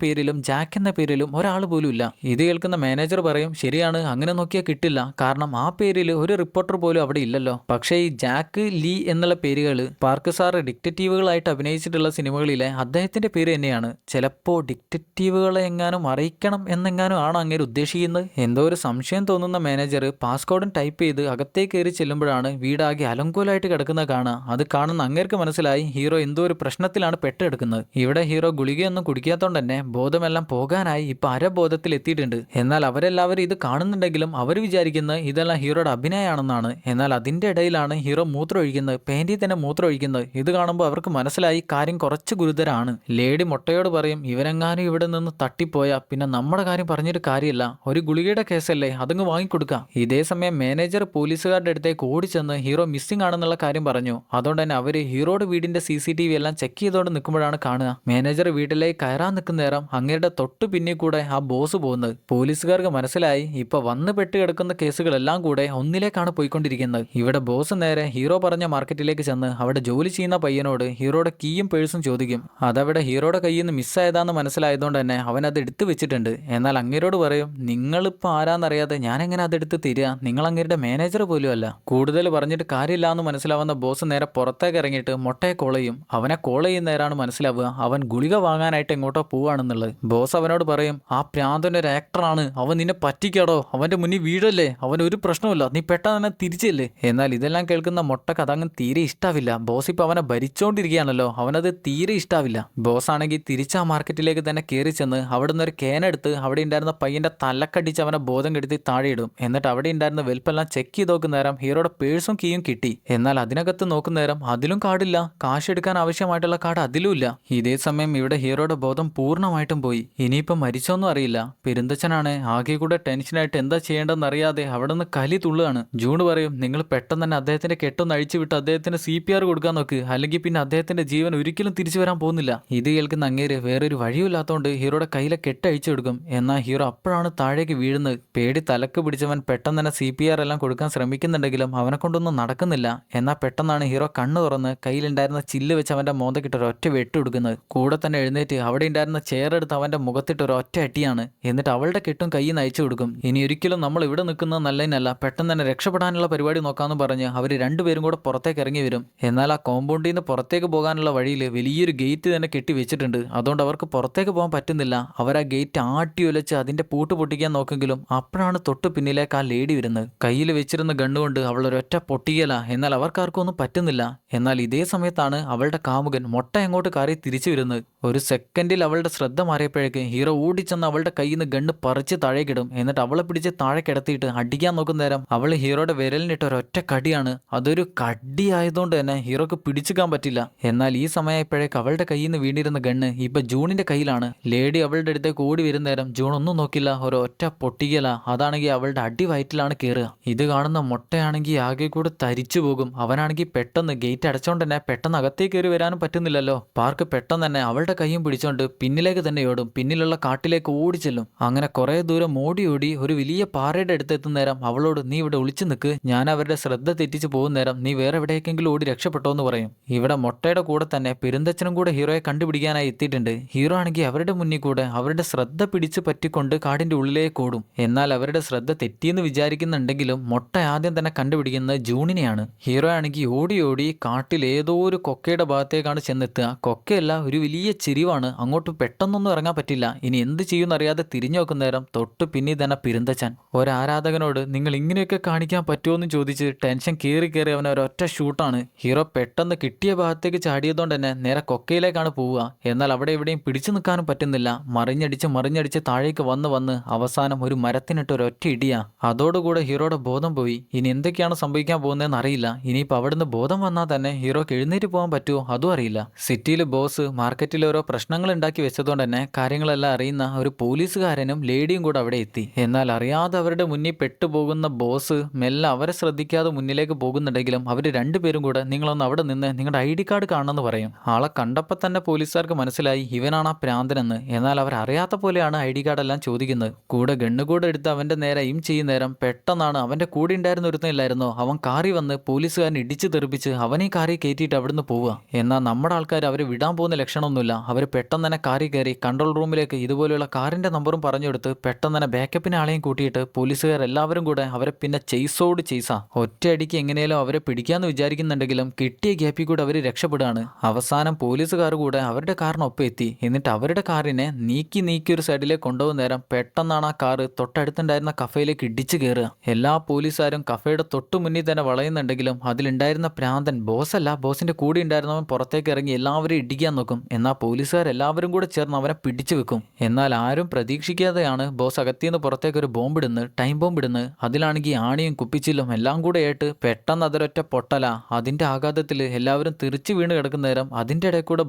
പേരിലും ജാക്ക് എന്ന പേരിലും ഒരാൾ പോലും ഇല്ല. ഇത് കേൾക്കുന്ന മാനേജർ പറയും, ശരിയാണ്, അങ്ങനെ നോക്കിയാൽ കിട്ടില്ല, കാരണം ആ പേരിൽ ഒരു റിപ്പോർട്ടർ പോലും അവിടെ ഇല്ലല്ലോ. പക്ഷേ ഈ ജാക്ക്, ലീ എന്നുള്ള പേരുകൾ പാർക്ക് സാർ ഡിറ്റക്റ്റീവുകളായിട്ട് അഭിനയിച്ചിട്ടുള്ള സിനിമകളിലെ അദ്ദേഹത്തിന്റെ പേര് തന്നെയാണ്. ചിലപ്പോൾ ഡിറ്റക്റ്റീവുകളെ എങ്ങാനും അറിയിക്കണം എന്നെങ്ങാനും ആണോ അങ്ങേര് ഉദ്ദേശിക്കുന്നത്? എന്തോ ഒരു സംശയം തോന്നുന്ന മാനേജർ പാസ്കോഡും ടൈപ്പ് ചെയ്ത് അകത്തേക്ക് കയറി ചെല്ലുമ്പോഴാണ് വീടാകെ അലങ്കോലായിട്ട് കിടക്കുന്ന കാണുക. അത് കാണുന്ന അങ്ങേർക്ക് മനസ്സിലായി ഹീറോ എന്തോ ഒരു പ്രശ്നത്തിലാണ് പെട്ടെടുക്കുന്നത്. ഇവിടെ ഹീറോ ഗുളികയൊന്നും കുടിക്കാത്തോണ്ട് തന്നെ ബോധമെല്ലാം പോകാനായി ഇപ്പൊ അരബോധത്തിൽ എത്തിയിട്ടുണ്ട്. എന്നാൽ അവരെല്ലാവരും ഇത് കാണുന്നുണ്ടെങ്കിലും അവർ വിചാരിക്കുന്നത് ഇതെല്ലാം ഹീറോയുടെ അഭിനയമാണെന്നാണ്. എന്നാൽ അതിന്റെ ഇടയിലാണ് ഹീറോ മൂത്രം ഒഴിക്കുന്നത്, പാന്റിൽ തന്നെ മൂത്രം ഒഴിക്കുന്നത്. ഇത് കാണുമ്പോൾ അവർക്ക് മനസ്സിലായി കാര്യം കുറച്ച് ഗുരുതരാണ്. ലേഡി മൊട്ടയോട് പറയും, ഇവരെങ്ങാനും ഇവിടെ നിന്ന് തട്ടിപ്പോയാ പിന്നെ നമ്മുടെ കാര്യം പറഞ്ഞിട്ട് കാര്യമില്ല, ഒരു ഗുളികയുടെ കേസല്ലേ, അതങ്ങ് വാങ്ങിക്കൊടുക്കാം. ഇതേ സമയം മാനേജർ പോലീസുകാരുടെ അടുത്തേക്ക് ഓടിച്ചെന്ന് ഹീറോ മിസ്സിംഗ് ആണെന്നുള്ള കാര്യം പറഞ്ഞു. അതുകൊണ്ട് തന്നെ അവര് ഹീറോയുടെ വീടിന്റെ CCTV എല്ലാം ചെക്ക് ചെയ്തുകൊണ്ട് നിൽക്കുമ്പോഴാണ് കാണുക മാനേജർ വീട്ടിലേക്ക് കയറാൻ നിൽക്കുന്ന നേരം അങ്ങേരുടെ തൊട്ട് പിന്നിൽ കൂടെ ആ ബോസ് പോകുന്നത്. പോലീസുകാർക്ക് മനസ്സിലായി ഇപ്പൊ വന്ന് പെട്ട് കിടക്കുന്ന കേസുകളെല്ലാം കൂടെ ഒന്നിലേക്കാണ് പോയിക്കൊണ്ടിരിക്കുന്നത്. ഇവിടെ ബോസ് നേരെ ഹീറോ പറഞ്ഞ മാർക്കറ്റിലേക്ക് ചെന്ന് അവിടെ ജോലി ചെയ്യുന്ന പയ്യനോട് ഹീറോയുടെ കീയും പേഴ്സും ചോദിക്കും. അതവിടെ ഹീറോയുടെ കയ്യിൽ നിന്ന് മിസ്സായതാന്ന് മനസ്സിലായതുകൊണ്ട് തന്നെ അവൻ അത് എടുത്തു വെച്ചിട്ടുണ്ട്. എന്നാൽ അങ്ങേരോട് പറയും, നിങ്ങളിപ്പോൾ ആരാന്നറിയാതെ ഞാനെങ്ങനെ അതെടുത്ത് തരിക, നിങ്ങൾ അങ്ങേരുടെ മാനേജർ പോലും അല്ല. കൂടുതൽ പറഞ്ഞിട്ട് കാര്യമില്ല എന്ന് മനസ്സിലാവുന്ന ബോസ് നേരെ പുറത്തേക്ക് ഇറങ്ങിയിട്ട് മൊട്ടയെ കോൾ ചെയ്യും. അവനെ കോൾ ചെയ്യുന്ന നേരാണ് മനസ്സിലാവുക അവൻ ഗുളിക വാങ്ങാനായിട്ട് എങ്ങോട്ടോ പോവാണെന്നുള്ളത്. ബോസ് അവനോട് പറയും, ആ പ്രാന്തൻ ഒരു ആക്ടറാണ്, അവൻ നിന്നെ പറ്റിക്കാടോ, അവന്റെ മുന്നിൽ വീഴല്ലേ, അവൻ ഒരു പ്രശ്നമില്ല, നീ പെട്ടെന്ന് തന്നെ തിരിച്ചല്ലേ. എന്നാൽ ഇതെല്ലാം കേൾക്കുന്ന മൊട്ടക്ക് അതങ്ങ് തീരെ ഇഷ്ടാവില്ല. ബോസ് ഇപ്പൊ അവനെ ഭരിച്ചോണ്ടിരിക്കുകയാണല്ലോ, അവനത് തീരെ ഇഷ്ടാവില്ല. ബോസ് ആണെങ്കിൽ തിരിച്ച് ആ മാർക്കറ്റിലേക്ക് തന്നെ കയറി ചെന്ന് അവിടുന്ന് ഒരു കേനെടുത്ത് അവിടെ ഉണ്ടായിരുന്ന പയ്യന്റെ തലക്കടിച്ച് അവനെ ബോധം കെടുത്തി താഴെയിടും. എന്നിട്ട് അവിടെ ഉണ്ടായിരുന്ന വെൽപ്പെല്ലാം ചെക്ക് ചെയ്ത് നോക്കുന്ന നേരം ഹീറോയുടെ പേഴ്സും കീയും കിട്ടി. എന്നാൽ അതിനകത്ത് നോക്കുന്ന നേരം അതിലും കാർഡില്ല, കാശ് എടുക്കാൻ ആവശ്യമായിട്ടുള്ള കാർഡ് അതിലും ഇല്ല. ഇതേ സമയം ഇവിടെ ഹീറോയുടെ ബോധം പൂർണ്ണമായിട്ടും പോയി. ഇനിയിപ്പം മരിച്ചോന്നും അറിയില്ല. പെരുന്തച്ഛനാണ് ആകെ കൂടെ ടെൻഷനായിട്ട് എന്താ ചെയ്യേണ്ടെന്ന് അറിയാതെ അവിടെ നിന്ന് കലി തുള്ളുകയാണ്. ജൂൺ പറയും, നിങ്ങൾ പെട്ടെന്ന് തന്നെ അദ്ദേഹത്തിന്റെ കെട്ടൊന്ന് അഴിച്ചു വിട്ട് അദ്ദേഹത്തിന് CPR കൊടുക്കാൻ നോക്ക്, അല്ലെങ്കിൽ പിന്നെ അദ്ദേഹത്തിന്റെ ജീവൻ ഒരിക്കലും തിരിച്ചു വരാൻ പോകുന്നില്ല. ഇത് കേൾക്കുന്ന അങ്ങേര് വേറൊരു വഴിയില്ലാത്തതുകൊണ്ട് ഹീറോയുടെ കയ്യിലെ കെട്ട് അഴിച്ചു കൊടുക്കും. എന്നാൽ ഹീറോ അപ്പോഴാണ് താഴേക്ക് വീഴുന്നത്. പേടി തലക്ക് പിടിച്ചവൻ പെട്ടെന്ന് തന്നെ CPR എല്ലാം കൊടുക്കാൻ ശ്രമിക്കുന്നുണ്ടെങ്കിലും അവനെ കൊണ്ടൊന്നും നടക്കുന്നില്ല. എന്നാൽ പെട്ടെന്നാണ് ഹീറോ കണ്ണ് തുറന്ന് കയ്യിലുണ്ടായിരുന്ന ചില്ല് വെച്ച് അവന്റെ മോന്തക്കിട്ട് ഒരു ഒറ്റ വെട്ട് കൊടുക്കുന്നത്. കൂടെ തന്നെ എഴുന്നേറ്റ് അവിടെ ഉണ്ടായിരുന്ന ചെയർ എടുത്ത് അവന്റെ മുഖത്തിട്ട് ഒരു ഒറ്റ അടിയാണ്. എന്നിട്ട് അവളുടെ കെട്ടും കയ്യിൽ നിന്ന് അയച്ചു കൊടുക്കും. ഇനി ഒരിക്കലും നമ്മൾ ഇവിടെ നിൽക്കുന്നത് നല്ലതിനല്ല, പെട്ടെന്ന് തന്നെ രക്ഷപ്പെടാനുള്ള പരിപാടി നോക്കാമെന്ന് പറഞ്ഞ് അവർ രണ്ടുപേരും കൂടെ പുറത്തേക്ക് ഇറങ്ങി വരും. എന്നാൽ ആ കോമ്പൗണ്ടിൽ നിന്ന് പുറത്തേക്ക് പോകാനുള്ള വഴിയിൽ വലിയൊരു ഗേറ്റ് തന്നെ കെട്ടി വെച്ചിട്ടുണ്ട്. അതുകൊണ്ട് അവർക്ക് പുറത്തേക്ക് പോകാൻ പറ്റുന്നില്ല. അവർ ആ ഗേറ്റ് ആട്ടി ഒലച്ച് അതിന്റെ പൂട്ട് പൊട്ടിക്കാൻ നോക്കെങ്കിലും അപ്പോഴാണ് തൊട്ട് പിന്നിലേക്ക് ആ ലേഡി വരുന്നത്. കയ്യിൽ വെച്ചിരുന്ന ഗണ്ണുകൊണ്ട് അവൾ ഒരൊറ്റ പൊട്ടിക്കല. എന്നാൽ അവർക്കാർക്കും ഒന്നും പറ്റുന്നില്ല. എന്നാൽ ഇതേ സമയത്താണ് അവളുടെ കാമുകൻ മൊട്ട അങ്ങോട്ട് കാറി തിരിച്ചു വരുന്നത്. ഒരു സെക്കൻഡിൽ അവളുടെ ശ്രദ്ധ മാറിയപ്പോഴേക്ക് ഹീറോ ഓടിച്ചെന്ന് അവളുടെ കയ്യിൽ നിന്ന് ഗണ്ണ് പറിച്ച് താഴേക്കിടും. എന്നിട്ട് അവളെ പിടിച്ച് താഴെ കിടത്തിയിട്ട് അടിക്കാൻ നോക്കുന്ന നേരം അവൾ ഹീറോയുടെ വിരലിനിട്ട് ഒരൊറ്റ കടിയാണ്. അതൊരു കടി ആയതുകൊണ്ട് തന്നെ ഹീറോക്ക് പിടിച്ചുക്കാൻ പറ്റില്ല. എന്നാൽ ഈ സമയപ്പോഴേക്ക് അവളുടെ കയ്യിൽ നിന്ന് വീണിരുന്ന ഗണ്ണ് ഇപ്പൊ ജൂണിന്റെ കയ്യിലാണ്. ലേഡി അവളുടെ അടുത്തേക്ക് ഓടി വരുന്ന നേരം ജൂൺ ഒന്നും നോക്കില്ല, ഒരൊറ്റ പൊട്ടിക്കല. അതാണെങ്കിൽ അവളുടെ അടി വയറ്റിലാണ് കയറുക. ഇത് കാണുന്ന മൊട്ടയാണെങ്കിൽ ആകെ കൂടെ തരിച്ചു പോകും. അവനാണെങ്കിൽ പെട്ടെന്ന് ഗേറ്റ് അടച്ചോണ്ട് തന്നെ പെട്ടെന്ന് അകത്തേക്ക് കയറി വരാനും പറ്റുന്നില്ലല്ലോ. പാർക്ക് പെട്ടെന്ന് തന്നെ അവളുടെ കൈയും പിടിച്ചോണ്ട് പിന്നിലേക്ക് തന്നെ ഓടും. പിന്നിലുള്ള കാട്ടിലേക്ക് ഓടിച്ചെല്ലും. അങ്ങനെ കുറെ ദൂരം ഓടി ഓടി ഒരു വലിയ പാറയുടെ അടുത്തെത്തുന്ന നേരം അവളോട്, നീ ഇവിടെ ഒളിച്ചു നിൽക്ക്, ഞാൻ അവരുടെ ശ്രദ്ധ തെറ്റിച്ച് പോകുന്ന നേരം നീ വേറെ എവിടേക്കെങ്കിലും ഓടി രക്ഷപ്പെട്ടോ എന്ന് പറയും. ഇവിടെ മൊട്ടയുടെ കൂടെ തന്നെ പെരുന്തച്ഛനും കൂടെ ഹീറോയെ കണ്ടുപിടിക്കാനായി എത്തിയിട്ടുണ്ട്. ഹീറോ ആണെങ്കിൽ അവരുടെ മുന്നിൽ കൂടെ അവരുടെ ശ്രദ്ധ പിടിച്ച് പറ്റിക്കൊണ്ട് കാടിന്റെ ഉള്ളിലേക്ക് ഓടും. എന്നാൽ അവരുടെ ശ്രദ്ധ തെറ്റിയെന്ന് വിചാരിക്കുന്നുണ്ടെങ്കിലും മൊട്ട ആദ്യം തന്നെ കണ്ടുപിടിക്കുന്നത് ജൂണിനെയാണ്. ഹീറോ ആണെങ്കിൽ ഓടി ഓടി കാട്ടിൽ ഏതോ ഒരു കൊക്കയുടെ ഭാഗത്തേക്കാണ് ചെന്നെത്തുക. കൊക്കയല്ല, ഒരു വലിയ ചെരിവാണ്. അങ്ങോട്ട് പെട്ടെന്നൊന്നും ഇറങ്ങാൻ പറ്റില്ല. ഇനി എന്ത് ചെയ്യുമെന്നറിയാതെ തിരിഞ്ഞു നോക്കുന്ന നേരം തൊട്ട് പിന്നിൽ തന്നെ പെരുന്തച്ഛൻ ഒരാരാധകനോട് നിങ്ങൾ ഇങ്ങനെയൊക്കെ കാണിക്കാൻ പറ്റുമോ എന്ന് ചോദിച്ച് ടെൻഷൻ കയറി കയറി അവനെ ഒരൊറ്റ ഷൂട്ടാണ്. ഹീറോ പെട്ടെന്ന് കിട്ടിയ ഭാഗത്തേക്ക് ചാടിയതുകൊണ്ട് തന്നെ നേരെ കൊക്കയിലേക്കാണ് പോവുക. എന്നാൽ അവിടെ എവിടെയും പിടിച്ചു നിൽക്കാനും പറ്റുന്നില്ല. മറിഞ്ഞടിച്ച് താഴേക്ക് വന്ന് അവസാനം ഒരു മരത്തിനിട്ട് ഒരൊറ്റ ഇടിയാ. അതോടുകൂടെ ഹീറോയുടെ ബോധം പോയി. ഇനി എന്തൊക്കെയാണ് സംഭവിക്കാൻ പോകുന്നതെന്ന് അറിയില്ല. ഇനിയിപ്പോൾ അവിടുന്ന് ബോധം വന്നാൽ തന്നെ ഹീറോക്ക് എഴുന്നേറ്റ് പോകാൻ പറ്റുമോ അതും അറിയില്ല. സിറ്റിയിൽ ബോസ് മാർക്കറ്റിൽ ഓരോ പ്രശ്നങ്ങൾ ഉണ്ടാക്കി വെച്ചതുകൊണ്ട് തന്നെ കാര്യങ്ങളെല്ലാം അറിയുന്ന ഒരു പോലീസുകാരനും ലേഡിയും കൂടെ അവിടെ എത്തി. എന്നാൽ അറിയാതെ അവരുടെ മുന്നിൽ പെട്ടുപോകുന്ന ബോസ് മെല്ലെ അവരെ ശ്രദ്ധിക്കാതെ മുന്നിലേക്ക് പോകുന്നുണ്ടെങ്കിലും അവർ രണ്ടുപേരും കൂടെ നിങ്ങളൊന്ന് അവിടെ നിന്ന് നിങ്ങളുടെ ID കാർഡ് കാണണമെന്ന് പറയും. ആളെ കണ്ടപ്പോൾ തന്നെ പോലീസുകാർക്ക് മനസ്സിലായി ഇവനാണ് ആ പ്രാന്തനെന്ന്. എന്നാൽ അവർ അറിയാത്ത പോലെയാണ് ID കാർഡ് എല്ലാം ചോദിക്കുന്നത്. കൂടെ ഗണ്ണുകൂടെ എടുത്ത് അവന്റെ നേരെ ഇം ചെയ്യുന്ന നേരം പെട്ടെന്നാണ് അവന്റെ കൂടെ ഉണ്ടായിരുന്ന ഒരുത്തനില്ലായിരുന്നോ, അവൻ കാറി വന്ന് പോലീസുകാരൻ ഇടിച്ചു തെറിപ്പിച്ച് അവനെ കാറി കയറ്റിയിട്ട് അവിടുന്ന് പോവുക. എന്നാൽ നമ്മുടെ ആൾക്കാർ അവരെ വിടാൻ പോകുന്ന ലക്ഷണമൊന്നുമില്ല. അവർ പെട്ടെന്ന് തന്നെ കാറി കയറി കൺട്രോൾ റൂമിലേക്ക് ഇതുപോലെയുള്ള കാറിന്റെ നമ്പറും പറഞ്ഞെടുത്ത് പെട്ടെന്ന് തന്നെ ബാക്കപ്പിന് ആളെയും കൂട്ടിയിട്ട് പോലീസുകാർ എല്ലാവരും കൂടെ അവരെ പിന്നെ ചെയ്സോട് ചെയ്സാ ഒറ്റയടിക്ക് എങ്ങനെയാലും അവരെ പിടിക്കാന്ന് വിചാരിക്കുന്നുണ്ടെങ്കിലും കിട്ടിയ ഗ്യാപ്പിൽ കൂടെ അവർ രക്ഷപ്പെടുകയാണ്. അവസാനം പോലീസുകാർ കൂടെ അവരുടെ കാറിനൊപ്പം എത്തി. എന്നിട്ട് അവരുടെ കാറിനെ നീക്കി ഒരു സൈഡിലേക്ക് കൊണ്ടുപോകുന്ന നേരം പെട്ടെന്നാണ് ആ കാറ് തൊട്ടടുത്തുണ്ടായിരുന്ന കഫയിലേക്ക് ഇടിച്ചു കയറുക. എല്ലാ പോലീസുകാരും കഫയുടെ തൊട്ടു മുന്നിൽ തന്നെ വളയുന്നുണ്ടെങ്കിലും അതിലുണ്ടായിരുന്ന പ്രാന്തൻ ബോസല്ല, ബോസിന്റെ കൂടെ ഉണ്ടായിരുന്നവൻ പുറത്തേക്ക് ഇറങ്ങി എല്ലാവരും ഇടിക്കാൻ നോക്കും. എന്നാൽ പോലീസുകാർ എല്ലാവരും കൂടെ ചേർന്ന് അവനെ പിടിച്ചു വെക്കും. എന്നാൽ ആരും പ്രതീക്ഷിക്കാതെയാണ് ബോസ് അകത്തിന്ന് പുറത്തേക്ക് ഒരു ബോംബിടുന്നത്, ടൈം ബോംബിടുന്നത്. അതിലാണെങ്കിൽ ആണിയും കുപ്പിച്ചില്ലും എല്ലാം കൂടെ ആയിട്ട് പെട്ടെന്ന് അതൊരൊറ്റ പൊട്ടല. അതിന്റെ ആഘാതത്തിൽ എല്ലാവരും തെറിച്ചു വീണ് കിടക്കുന്ന നേരം അതിന്റെ ഇടയിൽ കൂടെ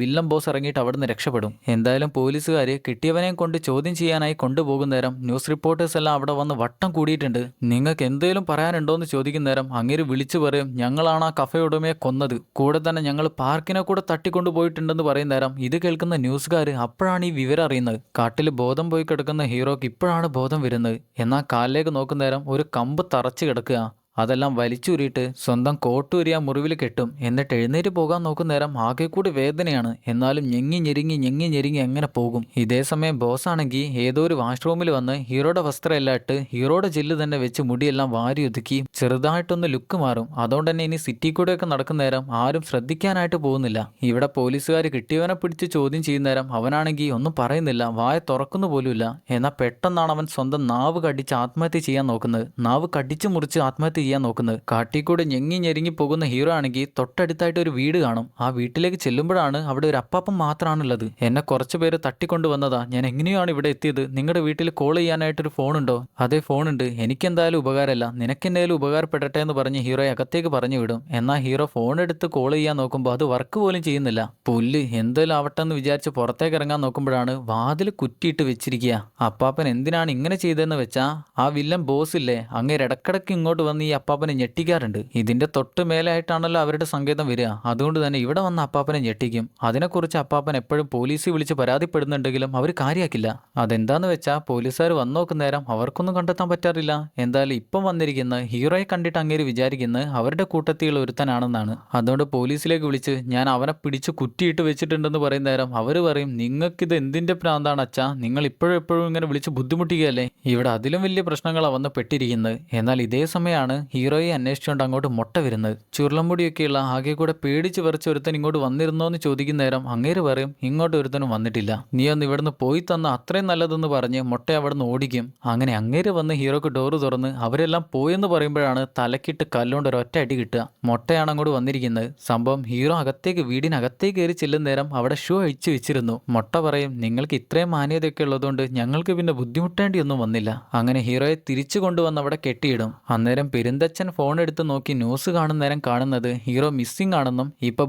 വില്ലൻ ബോസ് ഇറങ്ങിയിട്ട് അവിടുന്ന് രക്ഷപ്പെടും. എന്തായാലും പോലീസുകാർ കിട്ടിയവനെയും കൊണ്ട് ചോദ്യം ചെയ്യാനായി കൊണ്ടുപോകുന്ന നേരം ന്യൂസ് റിപ്പോർട്ടേഴ്സ് എല്ലാം അവിടെ വന്ന് വട്ടം കൂടിയിട്ടുണ്ട്. നിങ്ങൾക്ക് എന്തെങ്കിലും പറയാനുണ്ടോ എന്ന് ചോദിക്കുന്ന നേരം അങ്ങേര് വിളിച്ചു പറയും, ഞങ്ങളാണ് ആ കഫേ ഉടമയെ കൊന്നത്, കൂടെ തന്നെ ഞങ്ങൾ പാർക്കിനെ കൂടെ തട്ടിക്കൊണ്ടു പോയിട്ടുണ്ടെന്ന് പറയുന്ന നേരം ഇത് കേൾക്കുന്ന ന്യൂസുകാർ അപ്പോഴാണ് ഈ വിവരം അറിയുന്നത്. കാട്ടിൽ ബോധം പോയി കിടക്കുന്ന ഹീറോക്ക് ഇപ്പോഴാണ് ബോധം വരുന്നത്. എന്നാൽ കാലിലേക്ക് നോക്കുന്ന നേരം ഒരു കമ്പ് തറച്ചു കിടക്കുക. അതെല്ലാം വലിച്ചൂരിയിട്ട് സ്വന്തം കോട്ടൂരി ആ മുറിവിൽ കെട്ടും. എന്നിട്ട് എഴുന്നേറ്റ് പോകാൻ നോക്കും നേരം ആകെ കൂടി വേദനയാണ്. എന്നാലും ഞെങ്ങി ഞെരുങ്ങി എങ്ങനെ പോകും. ഇതേ സമയം ബോസ് ആണെങ്കിൽ ഏതോ ഒരു വാഷ്റൂമിൽ വന്ന് ഹീറോയുടെ വസ്ത്രം എല്ലാം ഇട്ട് ഹീറോയുടെ ജെല്ല് തന്നെ വെച്ച് മുടിയെല്ലാം വാരി ഒതുക്കി ചെറുതായിട്ടൊന്ന് ലുക്ക് മാറും. അതുകൊണ്ട് തന്നെ ഇനി സിറ്റി കൂടെയൊക്കെ നടക്കുന്ന നേരം ആരും ശ്രദ്ധിക്കാനായിട്ട് പോകുന്നില്ല. ഇവിടെ പോലീസുകാർ കിട്ടിയവനെ പിടിച്ച് ചോദ്യം ചെയ്യുന്ന നേരം അവനാണെങ്കിൽ ഒന്നും പറയുന്നില്ല, വായ തുറക്കുന്നു പോലുമില്ല. എന്നാൽ പെട്ടെന്നാണ് അവൻ സ്വന്തം നാവ് കടിച്ച് ആത്മഹത്യ ചെയ്യാൻ നോക്കുന്നത്. നാവ് കടിച്ചു മുറിച്ച് ആത്മഹത്യ ചെയ്യാൻ നോക്കുന്നത്. കാട്ടിക്കൂടെ ഞെങ്ങി ഞെരുങ്ങി പോകുന്ന ഹീറോ ആണെങ്കിൽ തൊട്ടടുത്തായിട്ട് ഒരു വീട് കാണും. ആ വീട്ടിലേക്ക് ചെല്ലുമ്പോഴാണ് അവിടെ ഒരു അപ്പാപ്പൻ മാത്രമാണുള്ളത്. എന്നെ കുറച്ചു പേര് തട്ടിക്കൊണ്ടുവന്നതാ, ഞാൻ എങ്ങനെയാണ് ഇവിടെ എത്തിയത്, നിങ്ങളുടെ വീട്ടിൽ കോൾ ചെയ്യാനായിട്ടൊരു ഫോണുണ്ടോ? അതേ ഫോണുണ്ട്, എനിക്കെന്തായാലും ഉപകാരമല്ല, നിനക്കെന്തായാലും ഉപകാരപ്പെടട്ടെ എന്ന് പറഞ്ഞ് ഹീറോയെ അകത്തേക്ക് പറഞ്ഞു വിടും. എന്നാൽ ഹീറോ ഫോൺ എടുത്ത് കോൾ ചെയ്യാൻ നോക്കുമ്പോൾ അത് വർക്ക് പോലും ചെയ്യുന്നില്ല. പുല്ല് എന്തായാലും ആവട്ടെ എന്ന് വിചാരിച്ച് പുറത്തേക്ക് ഇറങ്ങാൻ നോക്കുമ്പോഴാണ് വാതിൽ കുറ്റിയിട്ട് വെച്ചിരിക്കുക. അപ്പാപ്പൻ എന്തിനാണ് ഇങ്ങനെ ചെയ്തതെന്ന് വെച്ചാൽ ആ വില്ലൻ ബോസ് ഇല്ലേ, അങ്ങേര് ഇടക്കിടക്ക് ഇങ്ങോട്ട് വന്ന് ഈ അപ്പാപ്പനെ ഞെട്ടിക്കാറുണ്ട്. ഇതിന്റെ തൊട്ട് മേലായിട്ടാണല്ലോ അവരുടെ സങ്കേതം വരിക. അതുകൊണ്ട് തന്നെ ഇവിടെ വന്ന അപ്പാപ്പനെ ഞെട്ടിക്കും. അതിനെക്കുറിച്ച് അപ്പാപ്പൻ എപ്പോഴും പോലീസിൽ വിളിച്ച് പരാതിപ്പെടുന്നുണ്ടെങ്കിലും അവർ കാര്യമാക്കില്ല. അതെന്താന്ന് വെച്ചാൽ പോലീസുകാർ വന്നു നോക്കുന്ന നേരം അവർക്കൊന്നും കണ്ടെത്താൻ പറ്റാറില്ല. എന്തായാലും ഇപ്പം വന്നിരിക്കുന്ന ഹീറോയെ കണ്ടിട്ട് അങ്ങേര് വിചാരിക്കുന്നത് അവരുടെ കൂട്ടത്തിലുള്ള ഒരുത്തനാണെന്നാണ്. അതുകൊണ്ട് പോലീസിലേക്ക് വിളിച്ച് ഞാൻ അവനെ പിടിച്ച് കുറ്റിയിട്ട് വെച്ചിട്ടുണ്ടെന്ന് പറയുന്ന നേരം അവർ പറയും, നിങ്ങൾക്കിത് എന്തിന്റെ പ്രാന്താണ് അച്ഛാ, നിങ്ങൾ എപ്പോഴും ഇങ്ങനെ വിളിച്ച് ബുദ്ധിമുട്ടിക്കുകയല്ലേ. ഇവിടെ അതിലും വലിയ പ്രശ്നങ്ങളാണ് വന്ന് പെട്ടിരിക്കുന്നത്. എന്നാൽ ഇതേ സമയമാണ് ഹീറോയെ അന്വേഷിച്ചുകൊണ്ട് അങ്ങോട്ട് മുട്ട വരുന്നത്. ചുരുളമുടിയൊക്കെയുള്ള ആകെ കൂടെ പേടിച്ച് വിറച്ച് ഒരുത്തൻ ഇങ്ങോട്ട് വന്നിരുന്നോ എന്ന് ചോദിക്കുന്ന നേരം അങ്ങേര് പറയും, ഇങ്ങോട്ട് ഒരുത്തനും വന്നിട്ടില്ല, നീ ഒന്ന് ഇവിടുന്ന് പോയി തന്ന അത്രയും നല്ലതെന്ന് പറഞ്ഞ് മുട്ട അവിടുന്ന് ഓടിക്കും. അങ്ങനെ അങ്ങേര് വന്ന് ഹീറോക്ക് ഡോറ് തുറന്ന് അവരെല്ലാം പോയെന്ന് പറയുമ്പോഴാണ് തലക്കിട്ട് കല്ലുകൊണ്ട് ഒരൊറ്റ അടി കിട്ടുക. മുട്ടയാണ് അങ്ങോട്ട് വന്നിരിക്കുന്നത്. സംഭവം ഹീറോ വീടിനകത്തേക്ക് കയറി ചെല്ലുന്ന നേരം അവിടെ ഷൂ അഴിച്ചു വെച്ചിരുന്നു. മുട്ട പറയും, നിങ്ങൾക്ക് ഇത്രയും മാന്യതയൊക്കെ ഉള്ളതുകൊണ്ട് ഞങ്ങൾക്ക് പിന്നെ ബുദ്ധിമുട്ടേണ്ടിയൊന്നും വന്നില്ല. അങ്ങനെ ഹീറോയെ തിരിച്ചു കൊണ്ടുവന്ന് അവിടെ കെട്ടിയിടും. അന്നേരം പെരുന്തച്ഛൻ ഫോൺ എടുത്ത് നോക്കി ന്യൂസ് കാണുന്ന നേരം കാണുന്നത് ഹീറോ മിസ്സിംഗ് ആണെന്നും ഇപ്പൊ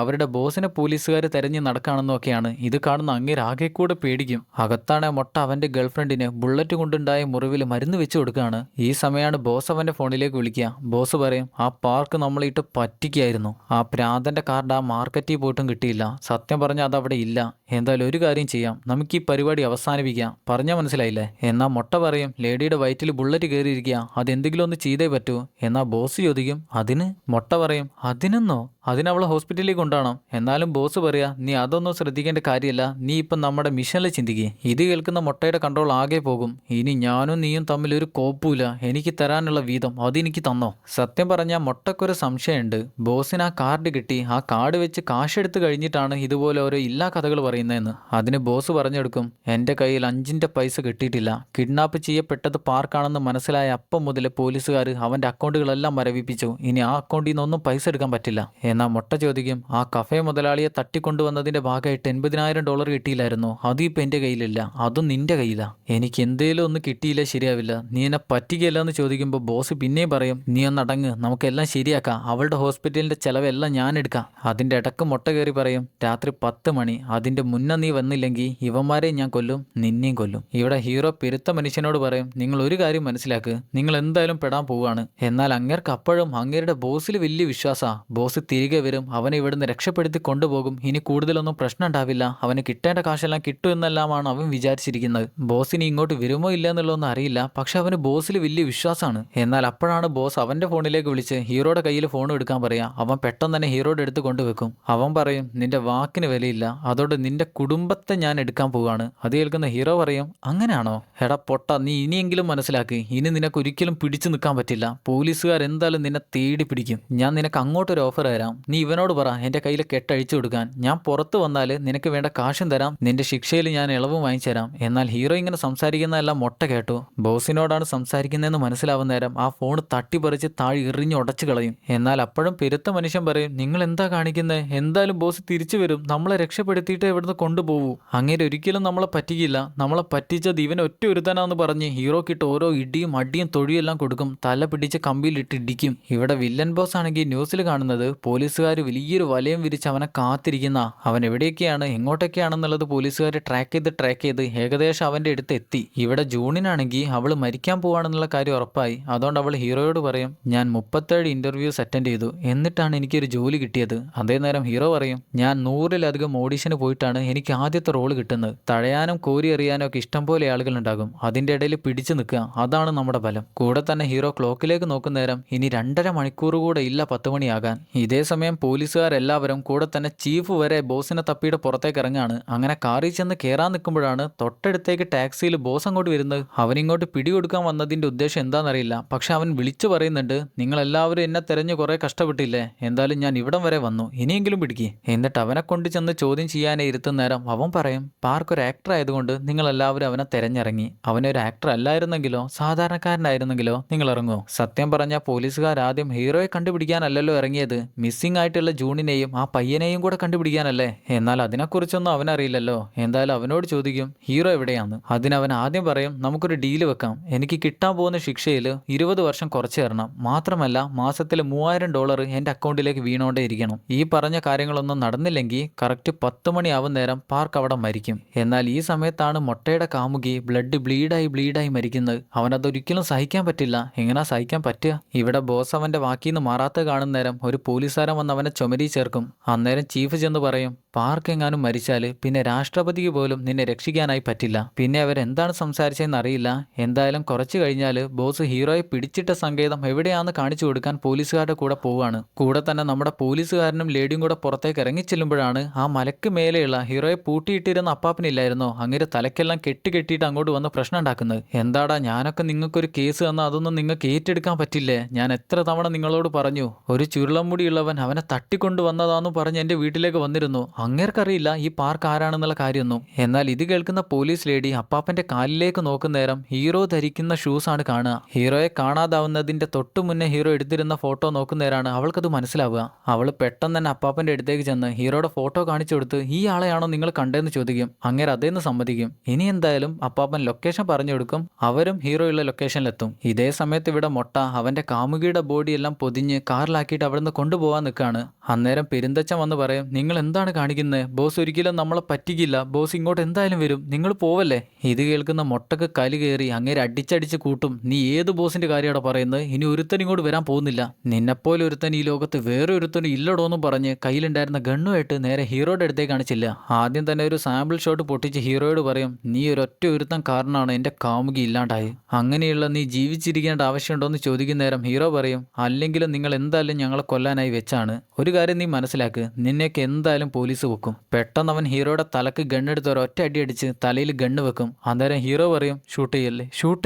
അവരുടെ ബോസിനെ പോലീസുകാർ തെരഞ്ഞു നടക്കാണെന്നും ഒക്കെയാണ്. ഇത് കാണുന്ന അങ്ങേര് ആകെ കൂടെ പേടിക്കും. അകത്താണ് മുട്ട അവന്റെ ഗേൾഫ്രണ്ടിന് ബുള്ളറ്റ് കൊണ്ടുണ്ടായ മുറിവിൽ മരുന്ന് വെച്ച് കൊടുക്കുകയാണ്. ഈ സമയമാണ് ബോസ് അവന്റെ ഫോണിലേക്ക് വിളിക്കുക. ബോസ് പറയും, ആ പാർക്ക് നമ്മളിട്ട് പറ്റിക്കായിരുന്നു. ആ പ്രാന്തന്റെ കാർഡ് ആ മാർക്കറ്റിൽ പോയിട്ടും കിട്ടിയില്ല. സത്യം പറഞ്ഞാൽ അത് അവിടെ ഇല്ല. എന്തായാലും ഒരു കാര്യം ചെയ്യാം, നമുക്ക് ഈ പരിപാടി അവസാനിപ്പിക്കാം. പറഞ്ഞാൽ മനസ്സിലായില്ലേ? എന്നാൽ മുട്ട പറയും, ലേഡിയുടെ വയറ്റിൽ ബുള്ളറ്റ് കയറിയിരിക്കുക, അതെന്തെങ്കിലും ഒന്ന് ചെയ്തേ പറ്റൂ. എന്നാൽ ബോസ് ചോദിക്കും, അതിന്? മുട്ട പറയും, അതിനെന്നോ? അതിനവളെ ഹോസ്പിറ്റലിലേക്ക് കൊണ്ടുപോകണം. എന്നാലും ബോസ് പറയാ, നീ അതൊന്നും ശ്രദ്ധിക്കേണ്ട കാര്യമല്ല, നീ ഇപ്പം നമ്മുടെ മിഷനിൽ ചിന്തിക്കുക. ഇത് കേൾക്കുന്ന മുട്ടയുടെ കൺട്രോൾ ആകെ പോകും. ഇനി ഞാനും നീയും തമ്മിൽ ഒരു കോപ്പൂല, എനിക്ക് തരാനുള്ള വീതം അതെനിക്ക് തന്നോ? സത്യം പറഞ്ഞാൽ മുട്ടക്കൊരു സംശയമുണ്ട്. ബോസിന് ആ കാർഡ് കിട്ടി, ആ കാർഡ് വെച്ച് കാശെടുത്ത് കഴിഞ്ഞിട്ടാണ് ഇതുപോലെ ഓരോ ഇല്ലാ കഥകൾ പറയുന്നതെന്ന്. അതിന് ബോസ് പറഞ്ഞെടുക്കും, എൻ്റെ കയ്യിൽ 5 പൈസ കിട്ടിയിട്ടില്ല. കിഡ്നാപ്പ് ചെയ്യപ്പെട്ടത് പാർക്കാണെന്ന് മനസ്സിലായ അപ്പം മുതൽ പോലീസുകാർ അവൻ്റെ അക്കൗണ്ടുകളെല്ലാം മരവിപ്പിച്ചു. ഇനി ആ അക്കൗണ്ടിൽ നിന്നൊന്നും പൈസ എടുക്കാൻ പറ്റില്ല. എന്നാൽ മുട്ട ചോദിക്കും, ആ കഫേ മുതലാളിയെ തട്ടിക്കൊണ്ടുവന്നതിന്റെ ഭാഗമായിട്ട് $80,000 കിട്ടിയില്ലായിരുന്നോ? അതും ഇപ്പം എൻ്റെ കയ്യിലില്ല, അതും നിന്റെ കയ്യിലാ. എനിക്ക് എന്തേലും ഒന്ന് കിട്ടിയില്ല ശരിയാവില്ല, നീ എന്നെ പറ്റിക്കല്ല എന്ന് ചോദിക്കുമ്പോൾ ബോസ് പിന്നെയും പറയും, നീ ഒന്നടങ്ങ്, നമുക്കെല്ലാം ശരിയാക്കാം, അവളുടെ ഹോസ്പിറ്റലിന്റെ ചെലവെല്ലാം ഞാൻ എടുക്കാം. അതിന്റെ ഇടക്ക് മുട്ട കയറി പറയും, രാത്രി 10 മണി, അതിന്റെ മുന്നേ നീ വന്നില്ലെങ്കിൽ ഇവന്മാരെ ഞാൻ കൊല്ലും, നിന്നെയും കൊല്ലും. ഇവിടെ ഹീറോ പെരുത്ത മനുഷ്യനോട് പറയും, നിങ്ങൾ ഒരു കാര്യം മനസ്സിലാക്ക്, നിങ്ങൾ എന്തായാലും പെടാൻ പോവുകയാണ്. എന്നാൽ അങ്ങേർക്ക് അപ്പോഴും അങ്ങേരുടെ ബോസിൽ വലിയ വിശ്വാസാ. ബോസ് തിരികെ വരും, അവനെ ഇവിടുന്ന് രക്ഷപ്പെടുത്തി കൊണ്ടുപോകും, ഇനി കൂടുതലൊന്നും പ്രശ്നം ഉണ്ടാവില്ല, അവന് കിട്ടേണ്ട കാശെല്ലാം കിട്ടും എന്നെല്ലാമാണ് അവൻ വിചാരിച്ചിരിക്കുന്നത്. ബോസിന് ഇങ്ങോട്ട് വരുമോ ഇല്ല എന്നുള്ളതൊന്നും അറിയില്ല, പക്ഷെ അവന് ബോസിൽ വലിയ വിശ്വാസമാണ്. എന്നാൽ അപ്പോഴാണ് ബോസ് അവന്റെ ഫോണിലേക്ക് വിളിച്ച് ഹീറോയുടെ കയ്യിൽ ഫോൺ എടുക്കാൻ പറയാ. അവൻ പെട്ടെന്ന് തന്നെ ഹീറോയുടെ അടുത്ത് കൊണ്ടുവെക്കും. അവൻ പറയും, നിന്റെ വാക്കിന് വിലയില്ല, അതോടെ നിന്റെ കുടുംബത്തെ ഞാൻ എടുക്കാൻ പോവുകയാണ്. അത് കേൾക്കുന്ന ഹീറോ പറയും, അങ്ങനെയാണോ? എടാ പൊട്ട, നീ ഇനിയെങ്കിലും മനസ്സിലാക്കി, ഇനി നിനക്ക് ഒരിക്കലും പിടിച്ചു നിൽക്കാൻ പറ്റില്ല. പോലീസുകാർ എന്തായാലും നിന്നെ തേടി പിടിക്കും. ഞാൻ നിനക്ക് അങ്ങോട്ടൊരു ഓഫർ തരാം, നീ ഇവനോട് പറ എൻ്റെ കയ്യിൽ കെട്ടഴിച്ചു കൊടുക്കാൻ. ഞാൻ പുറത്ത് വന്നാൽ നിനക്ക് വേണ്ട കാശും തരാം, നിന്റെ ശിക്ഷയിൽ ഞാൻ ഇളവും വാങ്ങിച്ചു തരാം. എന്നാൽ ഹീറോ ഇങ്ങനെ സംസാരിക്കുന്നതെല്ലാം മുട്ട കേട്ടു. ബോസിനോടാണ് സംസാരിക്കുന്നതെന്ന് മനസ്സിലാവുന്ന നേരം ആ ഫോൺ തട്ടിപ്പറിച്ച് താഴെ എറിഞ്ഞ് ഉടച്ചു കളയും. എന്നാൽ അപ്പോഴും പെരുത്ത മനുഷ്യൻ പറയും, നിങ്ങൾ എന്താ കാണിക്കുന്നത്? എന്തായാലും ബോസ് തിരിച്ചു വരും, നമ്മളെ രക്ഷപ്പെടുത്തിയിട്ട് ഇവിടുന്ന് കൊണ്ടുപോകൂ. അങ്ങനെ ഒരിക്കലും നമ്മളെ പറ്റിക്കില്ല, നമ്മളെ പറ്റിച്ചത് ഇവൻ ഒറ്റ ഒരുത്തനാന്ന് പറഞ്ഞ് ഹീറോക്കിട്ട് ഓരോ ഇടിയും അടിയും തൊഴിയെല്ലാം കൊടുക്കും. തല പിടിച്ച് കമ്പിയിലിട്ട് ഇടിക്കും. ഇവിടെ വില്ലൻ ബോസ് ആണെങ്കിൽ ന്യൂസിൽ കാണുന്നത് പോലീസുകാർ വലിയൊരു വലയം വിരിച്ച് അവനെ കാത്തിരിക്കുന്ന, അവൻ എവിടെയൊക്കെയാണ് എങ്ങോട്ടൊക്കെയാണെന്നുള്ളത് പോലീസുകാർ ട്രാക്ക് ചെയ്ത് ഏകദേശം അവൻ്റെ അടുത്ത് എത്തി. ഇവിടെ ജൂണിനാണെങ്കിൽ അവൾ മരിക്കാൻ പോവാണെന്നുള്ള കാര്യം ഉറപ്പായി. അതുകൊണ്ട് അവൾ ഹീറോയോട് പറയും, ഞാൻ 37 ഇൻ്റർവ്യൂസ് അറ്റൻഡ് ചെയ്തു, എന്നിട്ടാണ് എനിക്കൊരു ജോലി കിട്ടിയത്. അതേ നേരം ഹീറോ പറയും, ഞാൻ 100-ലധികം ഓഡീഷന് പോയിട്ടാണ് എനിക്ക് ആദ്യത്തെ റോള് കിട്ടുന്നത്. തഴയാനും കോരി എറിയാനും ഒക്കെ ഇഷ്ടം പോലെ ആളുകളുണ്ടാകും, അതിൻ്റെ ഇടയിൽ പിടിച്ചു നിൽക്കുക, അതാണ് നമ്മുടെ ബലം. കൂടെ തന്നെ ഹീറോ ക്ലോക്കിലേക്ക് നോക്കുന്ന നേരം ഇനി 2.5 മണിക്കൂർ കൂടെ ഇല്ല 10 മണിയാകാൻ. ഇതേ സമയം പോലീസുകാരെല്ലാവരും കൂടെ തന്നെ ചീഫ് വരെ ബോസിനെ തപ്പിയുടെ പുറത്തേക്ക് ഇറങ്ങാണ്. അങ്ങനെ കാറിൽ ചെന്ന് കയറാൻ നിൽക്കുമ്പോഴാണ് തൊട്ടടുത്തേക്ക് ടാക്സിയിൽ ബോസ് അങ്ങോട്ട് വരുന്നത്. അവനിങ്ങോട്ട് പിടികൊടുക്കാൻ വന്നതിൻ്റെ ഉദ്ദേശം എന്താണെന്നറിയില്ല, പക്ഷെ അവൻ വിളിച്ചു പറയുന്നുണ്ട്, നിങ്ങളെല്ലാവരും എന്നെ തെരഞ്ഞു കുറേ കഷ്ടപ്പെട്ടില്ലേ, എന്തായാലും ഞാൻ ഇവിടം വരെ വന്നു, ഇനിയെങ്കിലും പിടിക്കുക. എന്നിട്ട് അവനെ കൊണ്ട് ചെന്ന് ചോദ്യം ചെയ്യാനേ ഇരുത്തുന്ന നേരം അവൻ പറയും, പാർക്ക് ഒരു ആക്ടർ ആയതുകൊണ്ട് നിങ്ങളെല്ലാവരും അവനെ തെരഞ്ഞിറങ്ങി, അവനൊരു ആക്ടർ അല്ലായിരുന്നെങ്കിലോ സാധാരണക്കാരനായിരുന്നെങ്കിലോ നിങ്ങൾ ഇറങ്ങുമോ? സത്യം പറഞ്ഞാൽ പോലീസുകാർ ആദ്യം ഹീറോയെ കണ്ടുപിടിക്കാനല്ലല്ലോ ഇറങ്ങിയത്, മിസ്സിംഗ് ആയിട്ടുള്ള ജൂണിനെയും ആ പയ്യനെയും കൂടെ കണ്ടുപിടിക്കാനല്ലേ. എന്നാൽ അതിനെക്കുറിച്ചൊന്നും അവനറിയില്ലല്ലോ. എന്തായാലും അവനോട് ചോദിക്കും, ഹീറോ എവിടെയാന്ന്. അതിനവൻ ആദ്യം പറയും, നമുക്കൊരു ഡീല് വെക്കാം, എനിക്ക് കിട്ടാൻ പോകുന്ന ശിക്ഷയിൽ 20 വർഷം കുറച്ച് തരണം, മാത്രമല്ല മാസത്തിൽ $3000 എൻ്റെ അക്കൗണ്ടിലേക്ക് വീണോണ്ടേ ഇരിക്കണം. ഈ പറഞ്ഞ കാര്യങ്ങളൊന്നും നടന്നില്ലെങ്കിൽ കറക്റ്റ് 10 മണിയാവും നേരം പാർക്ക് അവിടെ മരിക്കും. എന്നാൽ ഈ സമയത്താണ് മൊട്ടയുടെ കാമുകി ബ്ലഡ് ബ്ലീഡായി മരിക്കുന്നത്. അവനതൊരിക്കലും സഹിക്കാൻ പറ്റില്ല. എങ്ങനെയാ സഹിക്കാൻ പറ്റുക? ഇവിടെ ബോസ് അവൻ്റെ വാക്കിന്ന് മാറാത്ത കാണുന്ന നേരം ഒരു പോലീസുകാരൻ വന്ന് അവനെ ചുമരി ചേർക്കും. അന്നേരം ചീഫ് ചെന്ന് പറയും, പാർക്ക് എങ്ങാനും മരിച്ചാൽ പിന്നെ രാഷ്ട്രപതിക്ക് പോലും നിന്നെ രക്ഷിക്കാനായി പറ്റില്ല. പിന്നെ അവരെന്താണ് സംസാരിച്ചതെന്ന് അറിയില്ല. എന്തായാലും കുറച്ച് കഴിഞ്ഞാൽ ബോസ് ഹീറോയെ പിടിച്ചിട്ട സങ്കേതം എവിടെയാണെന്ന് കാണിച്ചു കൊടുക്കാൻ പോലീസുകാരുടെ കൂടെ പോവാണ്. കൂടെ തന്നെ നമ്മുടെ പോലീസുകാരനും ലേഡിയും കൂടെ പുറത്തേക്ക് ഇറങ്ങിച്ചെല്ലുമ്പോഴാണ് ആ മലക്ക് മേലെയുള്ള ഹീറോയെ പൂട്ടിയിട്ടിരുന്ന അപ്പാപ്പനില്ലായിരുന്നോ, അങ്ങനെ തലക്കെല്ലാം കെട്ടിയിട്ട് അങ്ങോട്ട് വന്ന് പ്രശ്നം ഉണ്ടാക്കുന്നത്. എന്താടാ, ഞാനൊക്കെ നിങ്ങൾക്കൊരു കേസ് തന്നാൽ അതൊന്നും നിങ്ങൾക്ക് ഏറ്റെടുക്കാൻ പറ്റില്ലേ? ഞാൻ എത്ര തവണ നിങ്ങളോട് പറഞ്ഞു, ഒരു ചുരുളമുടിയുള്ളവൻ അവനെ തട്ടിക്കൊണ്ടു വന്നതാന്ന് പറഞ്ഞ് എൻ്റെ വീട്ടിലേക്ക് വന്നിരുന്നു. അങ്ങേർക്കറിയില്ല ഈ പാർക്ക് ആരാണെന്നുള്ള കാര്യമൊന്നും. എന്നാൽ ഇത് കേൾക്കുന്ന പോലീസ് ലേഡി അപ്പാപ്പന്റെ കാലിലേക്ക് നോക്കുന്ന നേരം ഹീറോ ധരിക്കുന്ന ഷൂസാണ് കാണുക. ഹീറോയെ കാണാതാവുന്നതിന്റെ തൊട്ടു മുന്നേ ഹീറോ എടുത്തിരുന്ന ഫോട്ടോ നോക്കുന്നേരാണ് അവൾക്കത് മനസ്സിലാവുക. അവൾ പെട്ടെന്ന് തന്നെ അപ്പാപ്പന്റെ അടുത്തേക്ക് ചെന്ന് ഹീറോയുടെ ഫോട്ടോ കാണിച്ചു കൊടുത്ത്, ഈ ആളെയാണോ നിങ്ങൾ കണ്ടതെന്ന് ചോദിക്കും. അങ്ങേര് അതേന്ന് സമ്മതിക്കും. ഇനി എന്തായാലും അപ്പാപ്പൻ ലൊക്കേഷൻ പറഞ്ഞു കൊടുക്കും. അവരും ഹീറോയുള്ള ലൊക്കേഷനിലെത്തും. ഇതേ സമയത്ത് ഇവിടെ മൊട്ട അവന്റെ കാമുകിയുടെ ബോഡി എല്ലാം പൊതിഞ്ഞ് കാറിലാക്കിയിട്ട് അവിടുന്ന് കൊണ്ടുപോകാൻ നിൽക്കുകയാണ്. അന്നേരം പെരുന്തച്ഛൻ വന്ന് പറയും, നിങ്ങൾ എന്താണ് കാണിക്കുന്നത്? ബോസ് ഒരിക്കലും നമ്മളെ പറ്റിക്കില്ല, ബോസ് ഇങ്ങോട്ട് എന്തായാലും വരും, നിങ്ങൾ പോവല്ലേ. ഇത് കേൾക്കുന്ന മൊട്ടക്ക് കലി കയറി അങ്ങേര് അടിച്ചടിച്ച് കൂട്ടും. നീ ഏത് ബോസിന്റെ കാര്യമാണ് പറയുന്നത്? ഇനി ഒരുത്തൻ ഇങ്ങോട്ട് വരാൻ പോകുന്നില്ല, നിന്നെപ്പോലെ ഒരുത്തൻ ഈ ലോകത്ത് വേറെ ഒരുത്തനും ഇല്ലടോന്നും പറഞ്ഞ് കയ്യിലുണ്ടായിരുന്ന ഗണ്ണുമായിട്ട് നേരെ ഹീറോയുടെ അടുത്തേക്ക് കാണിച്ചില്ല. ആദ്യം തന്നെ ഒരു സാമ്പിൾ ഷോട്ട് പൊട്ടിച്ച് ഹീറോയോട് പറയും, നീ ഒരൊറ്റ ഒരുത്തൻ കാരണമാണ് എൻ്റെ കാമുകി ഇല്ലാണ്ടായി, അങ്ങനെയുള്ള നീ ജീവിച്ചിരിക്കേണ്ട ആവശ്യമുണ്ടോയെന്ന് ചോദിക്കുന്ന നേരം ഹീറോ പറയും, അല്ലെങ്കിലും നിങ്ങൾ എന്തായാലും ഞങ്ങളെ കൊല്ലാനായി വെച്ചാണ്. ഒരു കാര്യം നീ മനസ്സിലാക്ക്, നിന്നെയൊക്കെ എന്തായാലും പോലീസ് വെക്കും. പെട്ടെന്ന് അവൻ ഹീറോയുടെ തലക്ക് ഗണ്ണെടുത്ത് ഒരൊറ്റ അടി അടിച്ച് തലയിൽ ഗണ്ണ് വെക്കും. അന്നേരം ഹീറോ പറയും, ഷൂട്ട്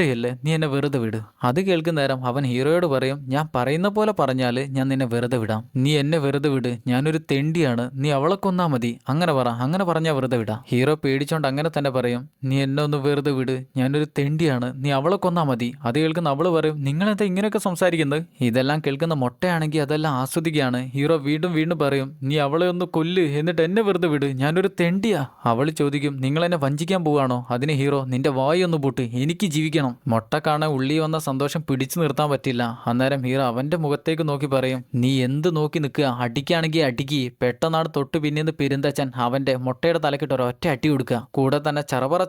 ചെയ്യല്ലേ, നീ എന്നെ വെറുതെ വിട്. അത് കേൾക്കുന്ന നേരം അവൻ ഹീറോയോട് പറയും, ഞാൻ പറയുന്ന പോലെ പറഞ്ഞാൽ ഞാൻ നിന്നെ വെറുതെ വിടാം, നീ എന്നെ വെറുതെ വിട്, ഞാനൊരു തെണ്ടിയാണ്, നീ അവളെ കൊന്നാ മതി, അങ്ങനെ പറഞ്ഞാൽ വെറുതെ വിടാം. ഹീറോ പേടിച്ചോണ്ട് അങ്ങനെ തന്നെ പറയും, നീ എന്നെ ഒന്ന് വെറുതെ വിട്, ഞാനൊരു തെണ്ടിയാണ്, നീ അവളെ കൊന്നാ മതി. അത് കേൾക്കുന്ന അവള് പറയും, നിങ്ങളെന്താ ഇങ്ങനെയൊക്കെ സംസാരിക്കുന്നത്? ഇതെല്ലാം കേൾക്കുന്ന മൊട്ടയാണെങ്കിൽ അതെല്ലാം ആസ്വദിക്കുകയാണ്. ഹീറോ വീണ്ടും പറയും, നീ അവളെ ഒന്ന് കൊല്ല്, എന്നിട്ട് എന്നെ വെറുതെ വിട്, ഞാനൊരു തെണ്ടിയാ. അവൾ ചോദിക്കും, നിങ്ങൾ എന്നെ വഞ്ചിക്കാൻ പോവാണോ? അതിന് ഹീറോ, നിന്റെ വായൊന്ന് പൂട്ട്, എനിക്ക് ജീവിക്കണം. മൊട്ട കാണാൻ ഉള്ളി വന്ന സന്തോഷം പിടിച്ചു നിർത്താൻ പറ്റില്ല. അന്നേരം ഹീറോ അവന്റെ മുഖത്തേക്ക് നോക്കി പറയും, നീ എന്ത് നോക്കി നിൽക്കുക, അടിക്കുകയാണെങ്കിൽ അടിക്ക്. പെട്ടെന്നാണ് തൊട്ട് പിന്നീന്ന് പെരുന്തച്ഛൻ അവന്റെ മൊട്ടയുടെ തലക്കിട്ട് ഒരൊറ്റ അടി കൊടുക്കുക. കൂടെ തന്നെ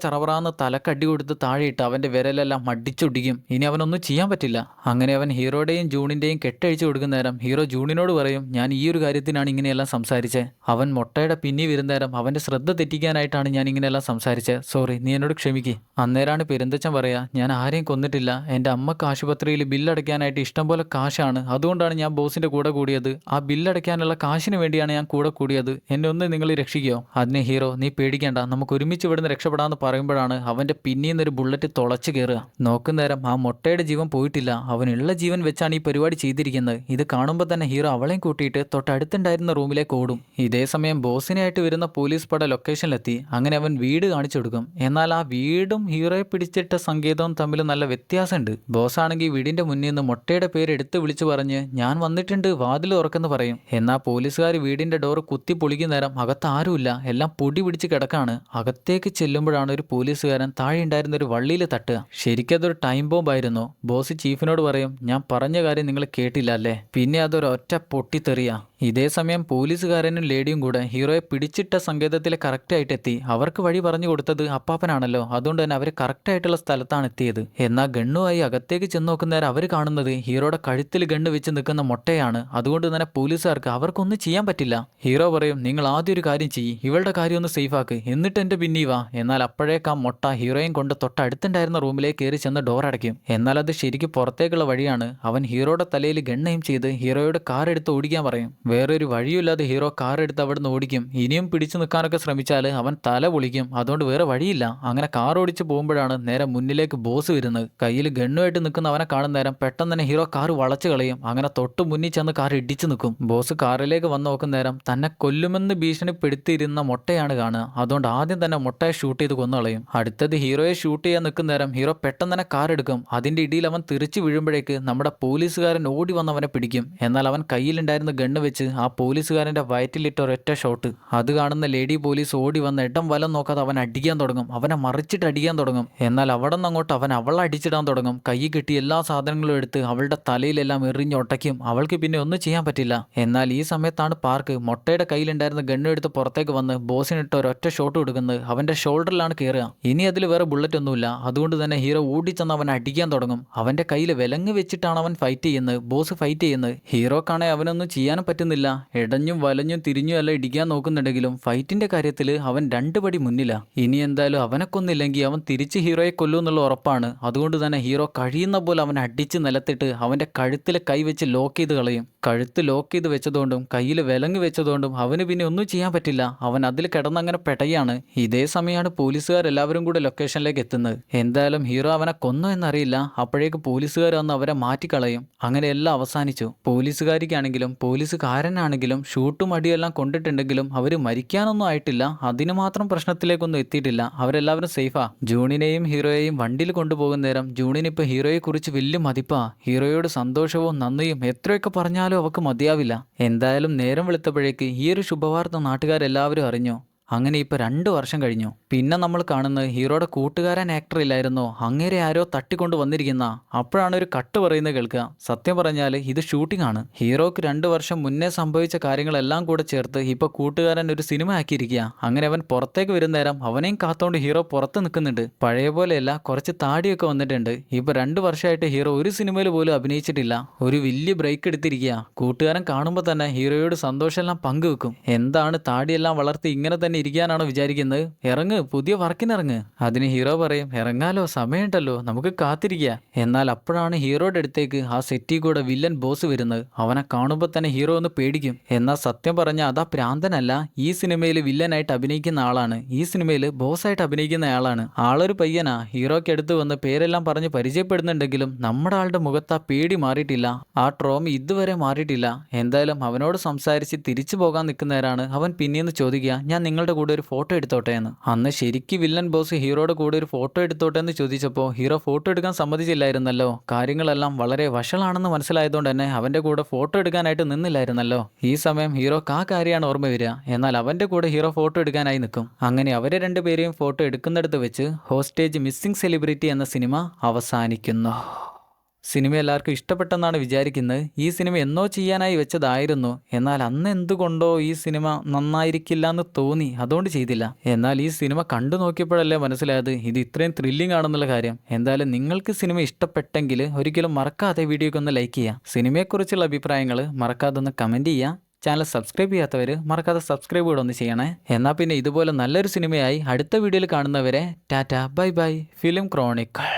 ചറപറാന്ന് തലക്കടി കൊടുത്ത് താഴെയിട്ട് അവന്റെ വിരലെല്ലാം അടിച്ചൊടിക്കും. ഇനി അവനൊന്നും ചെയ്യാൻ പറ്റില്ല. അങ്ങനെ അവൻ ഹീറോയുടെയും ജൂണിന്റെയും കെട്ടഴിച്ചു കൊടുക്കുന്ന നേരം ഹീറോ ജൂണിനോട് പറയും, ഞാൻ ഈ ഒരു കാര്യത്തിനാണ് ഇങ്ങനെയെല്ലാം സംസാരിച്ചത്. അവൻ മൊട്ടയുടെ പിന്നി വരുന്ന നേരം അവന്റെ ശ്രദ്ധ തെറ്റിക്കാനായിട്ടാണ് ഞാൻ ഇങ്ങനെയെല്ലാം സംസാരിച്ചത്, സോറി, നീ എന്നോട് ക്ഷമിക്ക്. അന്നേരാണ് പെരുന്തച്ഛൻ പറയാ, ഞാൻ ആരെയും കൊന്നിട്ടില്ല, എൻ്റെ അമ്മക്ക് ആശുപത്രിയിൽ ബില്ലടയ്ക്കാനായിട്ട് ഇഷ്ടം പോലെ കാശാണ്, അതുകൊണ്ടാണ് ഞാൻ ബോസിന്റെ കൂടെ കൂടിയത്. ആ ബില്ലടയ്ക്കാനുള്ള കാശിന് വേണ്ടിയാണ് ഞാൻ കൂടെ കൂടിയത്, എന്നെ ഒന്ന് നിങ്ങൾ രക്ഷിക്കോ? അതിന് ഹീറോ, നീ പേടിക്കേണ്ട, നമുക്ക് ഒരുമിച്ച് ഇവിടുന്ന് രക്ഷപ്പെടാന്ന് പറയുമ്പോഴാണ് അവന്റെ പിന്നീന്നൊരു ബുള്ളറ്റ് തുളച്ചു കയറുക. നോക്കുന്നേരം ആ മൊട്ടയുടെ ജീവൻ പോയിട്ടില്ല, അവനുള്ള ജീവൻ വെച്ചാണ് ഈ പരിപാടി ചെയ്തിരിക്കുന്നത്. ഇത് കാണുമ്പോൾ തന്നെ ഹീറോ അവളെയും കൂട്ടിയിട്ട് തൊട്ടടുത്തുണ്ടായിരുന്ന റൂമിലേക്ക് ഓടും. ഇതേ സമയം ബോസിനായിട്ട് വരുന്ന പോലീസ് പട ലൊക്കേഷനിലെത്തി. അങ്ങനെ അവൻ വീട് കാണിച്ചു കൊടുക്കും. എന്നാൽ ആ വീടും ഹീറോയെ പിടിച്ചിട്ട സങ്കേതവും തമ്മിൽ നല്ല വ്യത്യാസമുണ്ട്. ബോസ് ആണെങ്കിൽ വീടിന്റെ മുന്നിൽ നിന്ന് മൊട്ടയുടെ പേര് എടുത്തു വിളിച്ചു പറഞ്ഞ്, ഞാൻ വന്നിട്ടുണ്ട്, വാതിൽ തുറക്കെന്ന് പറയും. എന്നാൽ പോലീസുകാർ വീടിന്റെ ഡോറ് കുത്തി പൊളിക്കുന്ന നേരം അകത്ത് ആരുമില്ല, എല്ലാം പൊടി പിടിച്ച് കിടക്കാണ്. അകത്തേക്ക് ചെല്ലുമ്പോഴാണ് ഒരു പോലീസുകാരൻ താഴെ ഉണ്ടായിരുന്ന ഒരു വള്ളിയിൽ തട്ടുക. ശരിക്കതൊരു ടൈം ബോംബായിരുന്നു. ബോസ് ചീഫിനോട് പറയും, ഞാൻ പറഞ്ഞ കാര്യം നിങ്ങൾ കേട്ടില്ല അല്ലേ? പിന്നെ അതൊരു ഒറ്റ പൊട്ടിത്തെറിയ. ഇതേ സമയം പോലീസുകാരനും ലേഡിയും കൂടെ ഹീറോയെ പിടിച്ചിട്ട സങ്കേതത്തിലെ കറക്റ്റായിട്ട് എത്തി. അവർക്ക് വഴി പറഞ്ഞു കൊടുത്തത് അപ്പാപ്പനാണല്ലോ, അതുകൊണ്ട് തന്നെ അവർ കറക്റ്റായിട്ടുള്ള സ്ഥലത്താണ് എത്തിയത്. എന്നാൽ ഗണ്ണുമായി അകത്തേക്ക് ചെന്ന് നോക്കുന്നേരം അവർ കാണുന്നത് ഹീറോയുടെ കഴുത്തിൽ ഗണ്ണ് വെച്ച് നിൽക്കുന്ന മൊട്ടയാണ്. അതുകൊണ്ട് തന്നെ പോലീസുകാർക്ക് അവർക്കൊന്നും ചെയ്യാൻ പറ്റില്ല. ഹീറോ പറയും, നിങ്ങൾ ആദ്യം ഒരു കാര്യം ചെയ്യ്, ഇവളുടെ കാര്യം ഒന്ന് സേഫ് ആക്ക്, എന്നിട്ട് എന്റെ പിന്നീ വാ. എന്നാൽ അപ്പോഴേക്ക് ആ മൊട്ട ഹീറോയും കൊണ്ട് തൊട്ടടുത്തുണ്ടായിരുന്ന റൂമിലേക്ക് കയറി ചെന്ന് ഡോർ അടയ്ക്കും. എന്നാൽ അത് ശരിക്കും പുറത്തേക്കുള്ള വഴിയാണ്. അവൻ ഹീറോയുടെ തലയിൽ ഗണ്ണെയിം ചെയ്ത് ഹീറോയോട് കാർ എടുത്ത് ഓടിക്കാൻ പറയും. വേറൊരു വഴിയില്ലാതെ ഹീറോ കാർ എടുത്ത് അവിടുന്ന് ഓടിക്കും. ഇനിയും പിടിച്ചു നിൽക്കാനൊക്കെ ശ്രമിച്ചാൽ അവൻ തല പൊളിക്കും. അതുകൊണ്ട് വേറെ വഴിയില്ല. അങ്ങനെ കാർ ഓടിച്ച് പോകുമ്പോഴാണ് നേരെ മുന്നിലേക്ക് ബോസ് വരുന്നത്. കയ്യിൽ ഗണ്ണുമായിട്ട് നിൽക്കുന്ന അവനെ കാണുന്ന നേരം പെട്ടെന്ന് തന്നെ ഹീറോ കാർ വളച്ചു കളയും. അങ്ങനെ തൊട്ട് മുന്നിൽ ചെന്ന് കാർ ഇടിച്ചു നിൽക്കും. ബോസ് കാറിലേക്ക് വന്ന് നോക്കുന്ന നേരം തന്നെ കൊല്ലുമെന്ന് ഭീഷണിപ്പെടുത്തിയിരുന്ന മൊട്ടയാണ് കാണുക. അതുകൊണ്ട് ആദ്യം തന്നെ മൊട്ടയെ ഷൂട്ട് ചെയ്ത് കൊന്നുകളയും. അടുത്തത് ഹീറോയെ ഷൂട്ട് ചെയ്യാൻ നിൽക്കുന്ന നേരം ഹീറോ പെട്ടെന്ന് തന്നെ കാർ എടുക്കും. അതിന്റെ ഇടിയിൽ അവൻ തെറിച്ച് വീഴുമ്പോഴേക്ക് നമ്മുടെ പോലീസുകാരൻ ഓടി വന്ന് അവനെ പിടിക്കും. എന്നാൽ അവൻ കയ്യിലുണ്ടായിരുന്ന ഗണ്ണ് വെച്ച് ആ പോലീസുകാരന്റെ വയറ്റിലിട്ട ഒരൊറ്റ ഷോട്ട്. അത് കാണുന്ന ലേഡി പോലീസ് ഓടി വന്ന് ഇടം വലം നോക്കാതെ അവൻ അടിക്കാൻ തുടങ്ങും. അവനെ മറിച്ചിട്ട് അടിക്കാൻ തുടങ്ങും. എന്നാൽ അവിടെ നിന്ന് അങ്ങോട്ട് അവൻ അവളെ അടിച്ചിടാൻ തുടങ്ങും. കൈ കിട്ടി എല്ലാ സാധനങ്ങളും എടുത്ത് അവളുടെ തലയിലെല്ലാം എറിഞ്ഞൊട്ടയ്ക്കും. അവൾക്ക് പിന്നെ ഒന്നും ചെയ്യാൻ പറ്റില്ല. എന്നാൽ ഈ സമയത്താണ് പാർക്ക് മൊട്ടയുടെ കയ്യിലുണ്ടായിരുന്ന ഗണ്ണ് എടുത്ത് പുറത്തേക്ക് വന്ന് ബോസിനിട്ട് ഒരൊറ്റ ഷോട്ട് കൊടുക്കുന്നത്. അവന്റെ ഷോൾഡറിലാണ് കയറുക. ഇനി അതിൽ വേറെ ബുള്ളറ്റ് ഒന്നുമില്ല. അതുകൊണ്ട് തന്നെ ഹീറോ ഓടിച്ചെന്ന് അവൻ അടിക്കാൻ തുടങ്ങും. അവന്റെ കയ്യിൽ വിലങ്ങ് വെച്ചിട്ടാണ് അവൻ ഫൈറ്റ് ചെയ്യുന്നത്, ബോസ് ഫൈറ്റ് ചെയ്യുന്നത്. ഹീറോക്കാണെ അവനൊന്നും ചെയ്യാനും പറ്റുന്നില്ല. ഇടഞ്ഞും വലഞ്ഞും തിരിഞ്ഞും എല്ലാം ഇടിക്കാൻ നോക്കുന്നുണ്ടെങ്കിലും ഫൈറ്റിന്റെ കാര്യത്തിൽ അവൻ 2 പടി മുന്നില്ല. ഇനി എന്തായാലും അവനെ കൊന്നില്ലെങ്കിൽ അവൻ തിരിച്ച് ഹീറോയെ കൊല്ലും എന്നുള്ള ഉറപ്പാണ്. അതുകൊണ്ട് തന്നെ ഹീറോ കഴിയുന്ന പോലെ അവൻ അടിച്ച് നിലത്തിട്ട് അവന്റെ കഴുത്തിൽ കൈ വെച്ച് ലോക്ക് ചെയ്ത് കളയും. കഴുത്ത് ലോക്ക് ചെയ്ത് വെച്ചതുകൊണ്ടും കയ്യിൽ വിലങ്ങ് വെച്ചതുകൊണ്ടും അവന് പിന്നെ ഒന്നും ചെയ്യാൻ പറ്റില്ല. അവൻ അതിൽ കിടന്നങ്ങനെ പെടയാണ്. ഇതേ സമയമാണ് പോലീസുകാരെല്ലാവരും കൂടെ ലൊക്കേഷനിലേക്ക് എത്തുന്നത്. എന്തായാലും ഹീറോ അവനെ കൊന്നോ എന്നറിയില്ല. അപ്പോഴേക്ക് പോലീസുകാർ വന്ന് അവരെ മാറ്റിക്കളയും. അങ്ങനെ എല്ലാം അവസാനിച്ചു. പോലീസുകാരിക്കാണെങ്കിലും പോലീസുകാരനാണെങ്കിലും ഷൂട്ടും അടിയെല്ലാം കൊണ്ടിട്ടുണ്ടെങ്കിലും അവർ മരിക്കാനൊന്നും ആയിട്ടില്ല. അതിന് മാത്രം പ്രശ്നത്തിലേക്കൊന്നും എത്തിയിട്ടില്ല. അവരെല്ലാവരും സേഫാ. ജൂണിനെയും ഹീറോയെയും വണ്ടിയിൽ കൊണ്ടുപോകുന്ന നേരം ജൂണിനിപ്പോൾ ഹീറോയെ കുറിച്ച് വലിയ മതിപ്പാ. ഹീറോയോട് സന്തോഷവും നന്ദിയും എത്രയൊക്കെ പറഞ്ഞാലും അവക്ക് മതിയാവില്ല. എന്തായാലും നേരം വെളുത്തപ്പോഴേക്ക് ഈ ഒരു ശുഭവാർത്ത നാട്ടുകാരെല്ലാവരും അറിഞ്ഞു. അങ്ങനെ ഇപ്പോൾ 2 വർഷം കഴിഞ്ഞു. പിന്നെ നമ്മൾ കാണുന്നത് ഹീറോയുടെ കൂട്ടുകാരൻ ആക്ടർ ഇല്ലായിരുന്നോ, അങ്ങേരെ ആരോ തട്ടിക്കൊണ്ട് വന്നിരിക്കുന്ന. അപ്പോഴാണ് ഒരു കട്ട് പറയുന്നത് കേൾക്കുക. സത്യം പറഞ്ഞാൽ ഇത് ഷൂട്ടിംഗ് ആണ്. ഹീറോക്ക് 2 വർഷം മുന്നേ സംഭവിച്ച കാര്യങ്ങളെല്ലാം കൂടെ ചേർത്ത് ഇപ്പോൾ കൂട്ടുകാരൻ ഒരു സിനിമ ആക്കിയിരിക്കുക. അങ്ങനെ അവൻ പുറത്തേക്ക് വരുന്ന നേരം അവനെയും കാത്തോണ്ട് ഹീറോ പുറത്ത് നിൽക്കുന്നുണ്ട്. പഴയ പോലെയല്ല, കുറച്ച് താടിയൊക്കെ വന്നിട്ടുണ്ട്. ഇപ്പോൾ 2 വർഷമായിട്ട് ഹീറോ ഒരു സിനിമയിൽ പോലും അഭിനയിച്ചിട്ടില്ല. ഒരു വലിയ ബ്രേക്ക് എടുത്തിരിക്കുക. കൂട്ടുകാരൻ കാണുമ്പോൾ തന്നെ ഹീറോയോട് സന്തോഷമെല്ലാം പങ്കുവെക്കും. എന്താണ് താടിയെല്ലാം വളർത്തി ഇങ്ങനെ തന്നെ ഇരിക്കാനാണോ വിചാരിക്കുന്നത്? ഇറങ്ങ്, പുതിയ വർക്കിനിറങ്ങ്. അതിന് ഹീറോ പറയും, ഇറങ്ങാലോ, സമയമുണ്ടല്ലോ, നമുക്ക് കാത്തിരിക്കുക. എന്നാൽ അപ്പോഴാണ് ഹീറോയുടെ അടുത്തേക്ക് ആ സെറ്റിൽ കൂടെ വില്ലൻ ബോസ് വരുന്നത്. അവനെ കാണുമ്പോൾ തന്നെ ഹീറോ ഒന്ന് പേടിക്കും. എന്നാൽ സത്യം പറഞ്ഞാൽ അതാ പ്രാന്തനല്ല, ഈ സിനിമയിൽ വില്ലനായിട്ട് അഭിനയിക്കുന്ന ആളാണ്. ഈ സിനിമയിൽ ബോസായിട്ട് അഭിനയിക്കുന്ന ആളാണ്. ആളൊരു പയ്യനാ. ഹീറോയ്ക്ക് അടുത്ത് വന്ന് പേരെല്ലാം പറഞ്ഞ് പരിചയപ്പെടുന്നുണ്ടെങ്കിലും നമ്മുടെ ആളുടെ മുഖത്ത് ആ പേടി മാറിയിട്ടില്ല. ആ ട്രോമ ഇതുവരെ മാറിയിട്ടില്ല. എന്തായാലും അവനോട് സംസാരിച്ച് തിരിച്ചു പോകാൻ നിൽക്കുന്നവരാണ് അവൻ പിന്നീന്ന് ചോദിക്കുക, ഞാൻ നിങ്ങളുടെ കൂടെ ഒരു ഫോട്ടോ എടുത്തോട്ടെ എന്ന്. അന്ന് ശരിക്കും വില്ലൻ ബോസ് ഹീറോയുടെ കൂടെ ഒരു ഫോട്ടോ എടുത്തോട്ടെ എന്ന് ചോദിച്ചപ്പോൾ ഹീറോ ഫോട്ടോ എടുക്കാൻ സമ്മതിച്ചില്ലായിരുന്നല്ലോ. കാര്യങ്ങളെല്ലാം വളരെ വഷളാണെന്ന് മനസ്സിലായതുകൊണ്ട് തന്നെ അവന്റെ കൂടെ ഫോട്ടോ എടുക്കാനായിട്ട് നിന്നില്ലായിരുന്നല്ലോ. ഈ സമയം ഹീറോക്ക് ആ കാര്യമാണ് ഓർമ്മ വരിക. എന്നാൽ അവന്റെ കൂടെ ഹീറോ ഫോട്ടോ എടുക്കാനായി നിൽക്കും. അങ്ങനെ അവരെ 2 പേരെയും ഫോട്ടോ എടുക്കുന്നിടത്ത് വെച്ച് ഹോസ്റ്റേജ് മിസ്സിംഗ് സെലിബ്രിറ്റി എന്ന സിനിമ അവസാനിക്കുന്നു. സിനിമ എല്ലാവർക്കും ഇഷ്ടപ്പെട്ടെന്നാണ് വിചാരിക്കുന്നത്. ഈ സിനിമ എന്നോ ചെയ്യാനായി വെച്ചതായിരുന്നു. എന്നാൽ അന്ന് എന്തുകൊണ്ടോ ഈ സിനിമ നന്നായിരിക്കില്ല എന്ന് തോന്നി, അതുകൊണ്ട് ചെയ്തില്ല. എന്നാൽ ഈ സിനിമ കണ്ടു നോക്കിയപ്പോഴല്ലേ മനസ്സിലായത് ഇത് ഇത്രയും ത്രില്ലിംഗ് ആണെന്നുള്ള കാര്യം. എന്തായാലും നിങ്ങൾക്ക് സിനിമ ഇഷ്ടപ്പെട്ടെങ്കിൽ ഒരിക്കലും മറക്കാതെ വീഡിയോക്ക് ഒന്ന് ലൈക്ക് ചെയ്യുക. സിനിമയെക്കുറിച്ചുള്ള അഭിപ്രായങ്ങൾ മറക്കാതെ ഒന്ന് കമൻറ്റ് ചെയ്യുക. ചാനൽ സബ്സ്ക്രൈബ് ചെയ്യാത്തവർ മറക്കാതെ സബ്സ്ക്രൈബ് കൂടെ ഒന്ന് ചെയ്യണേ. എന്നാൽ പിന്നെ ഇതുപോലെ നല്ലൊരു സിനിമയായി അടുത്ത വീഡിയോയിൽ കാണുന്നവരെ Tata bye bye. Film Chronicle.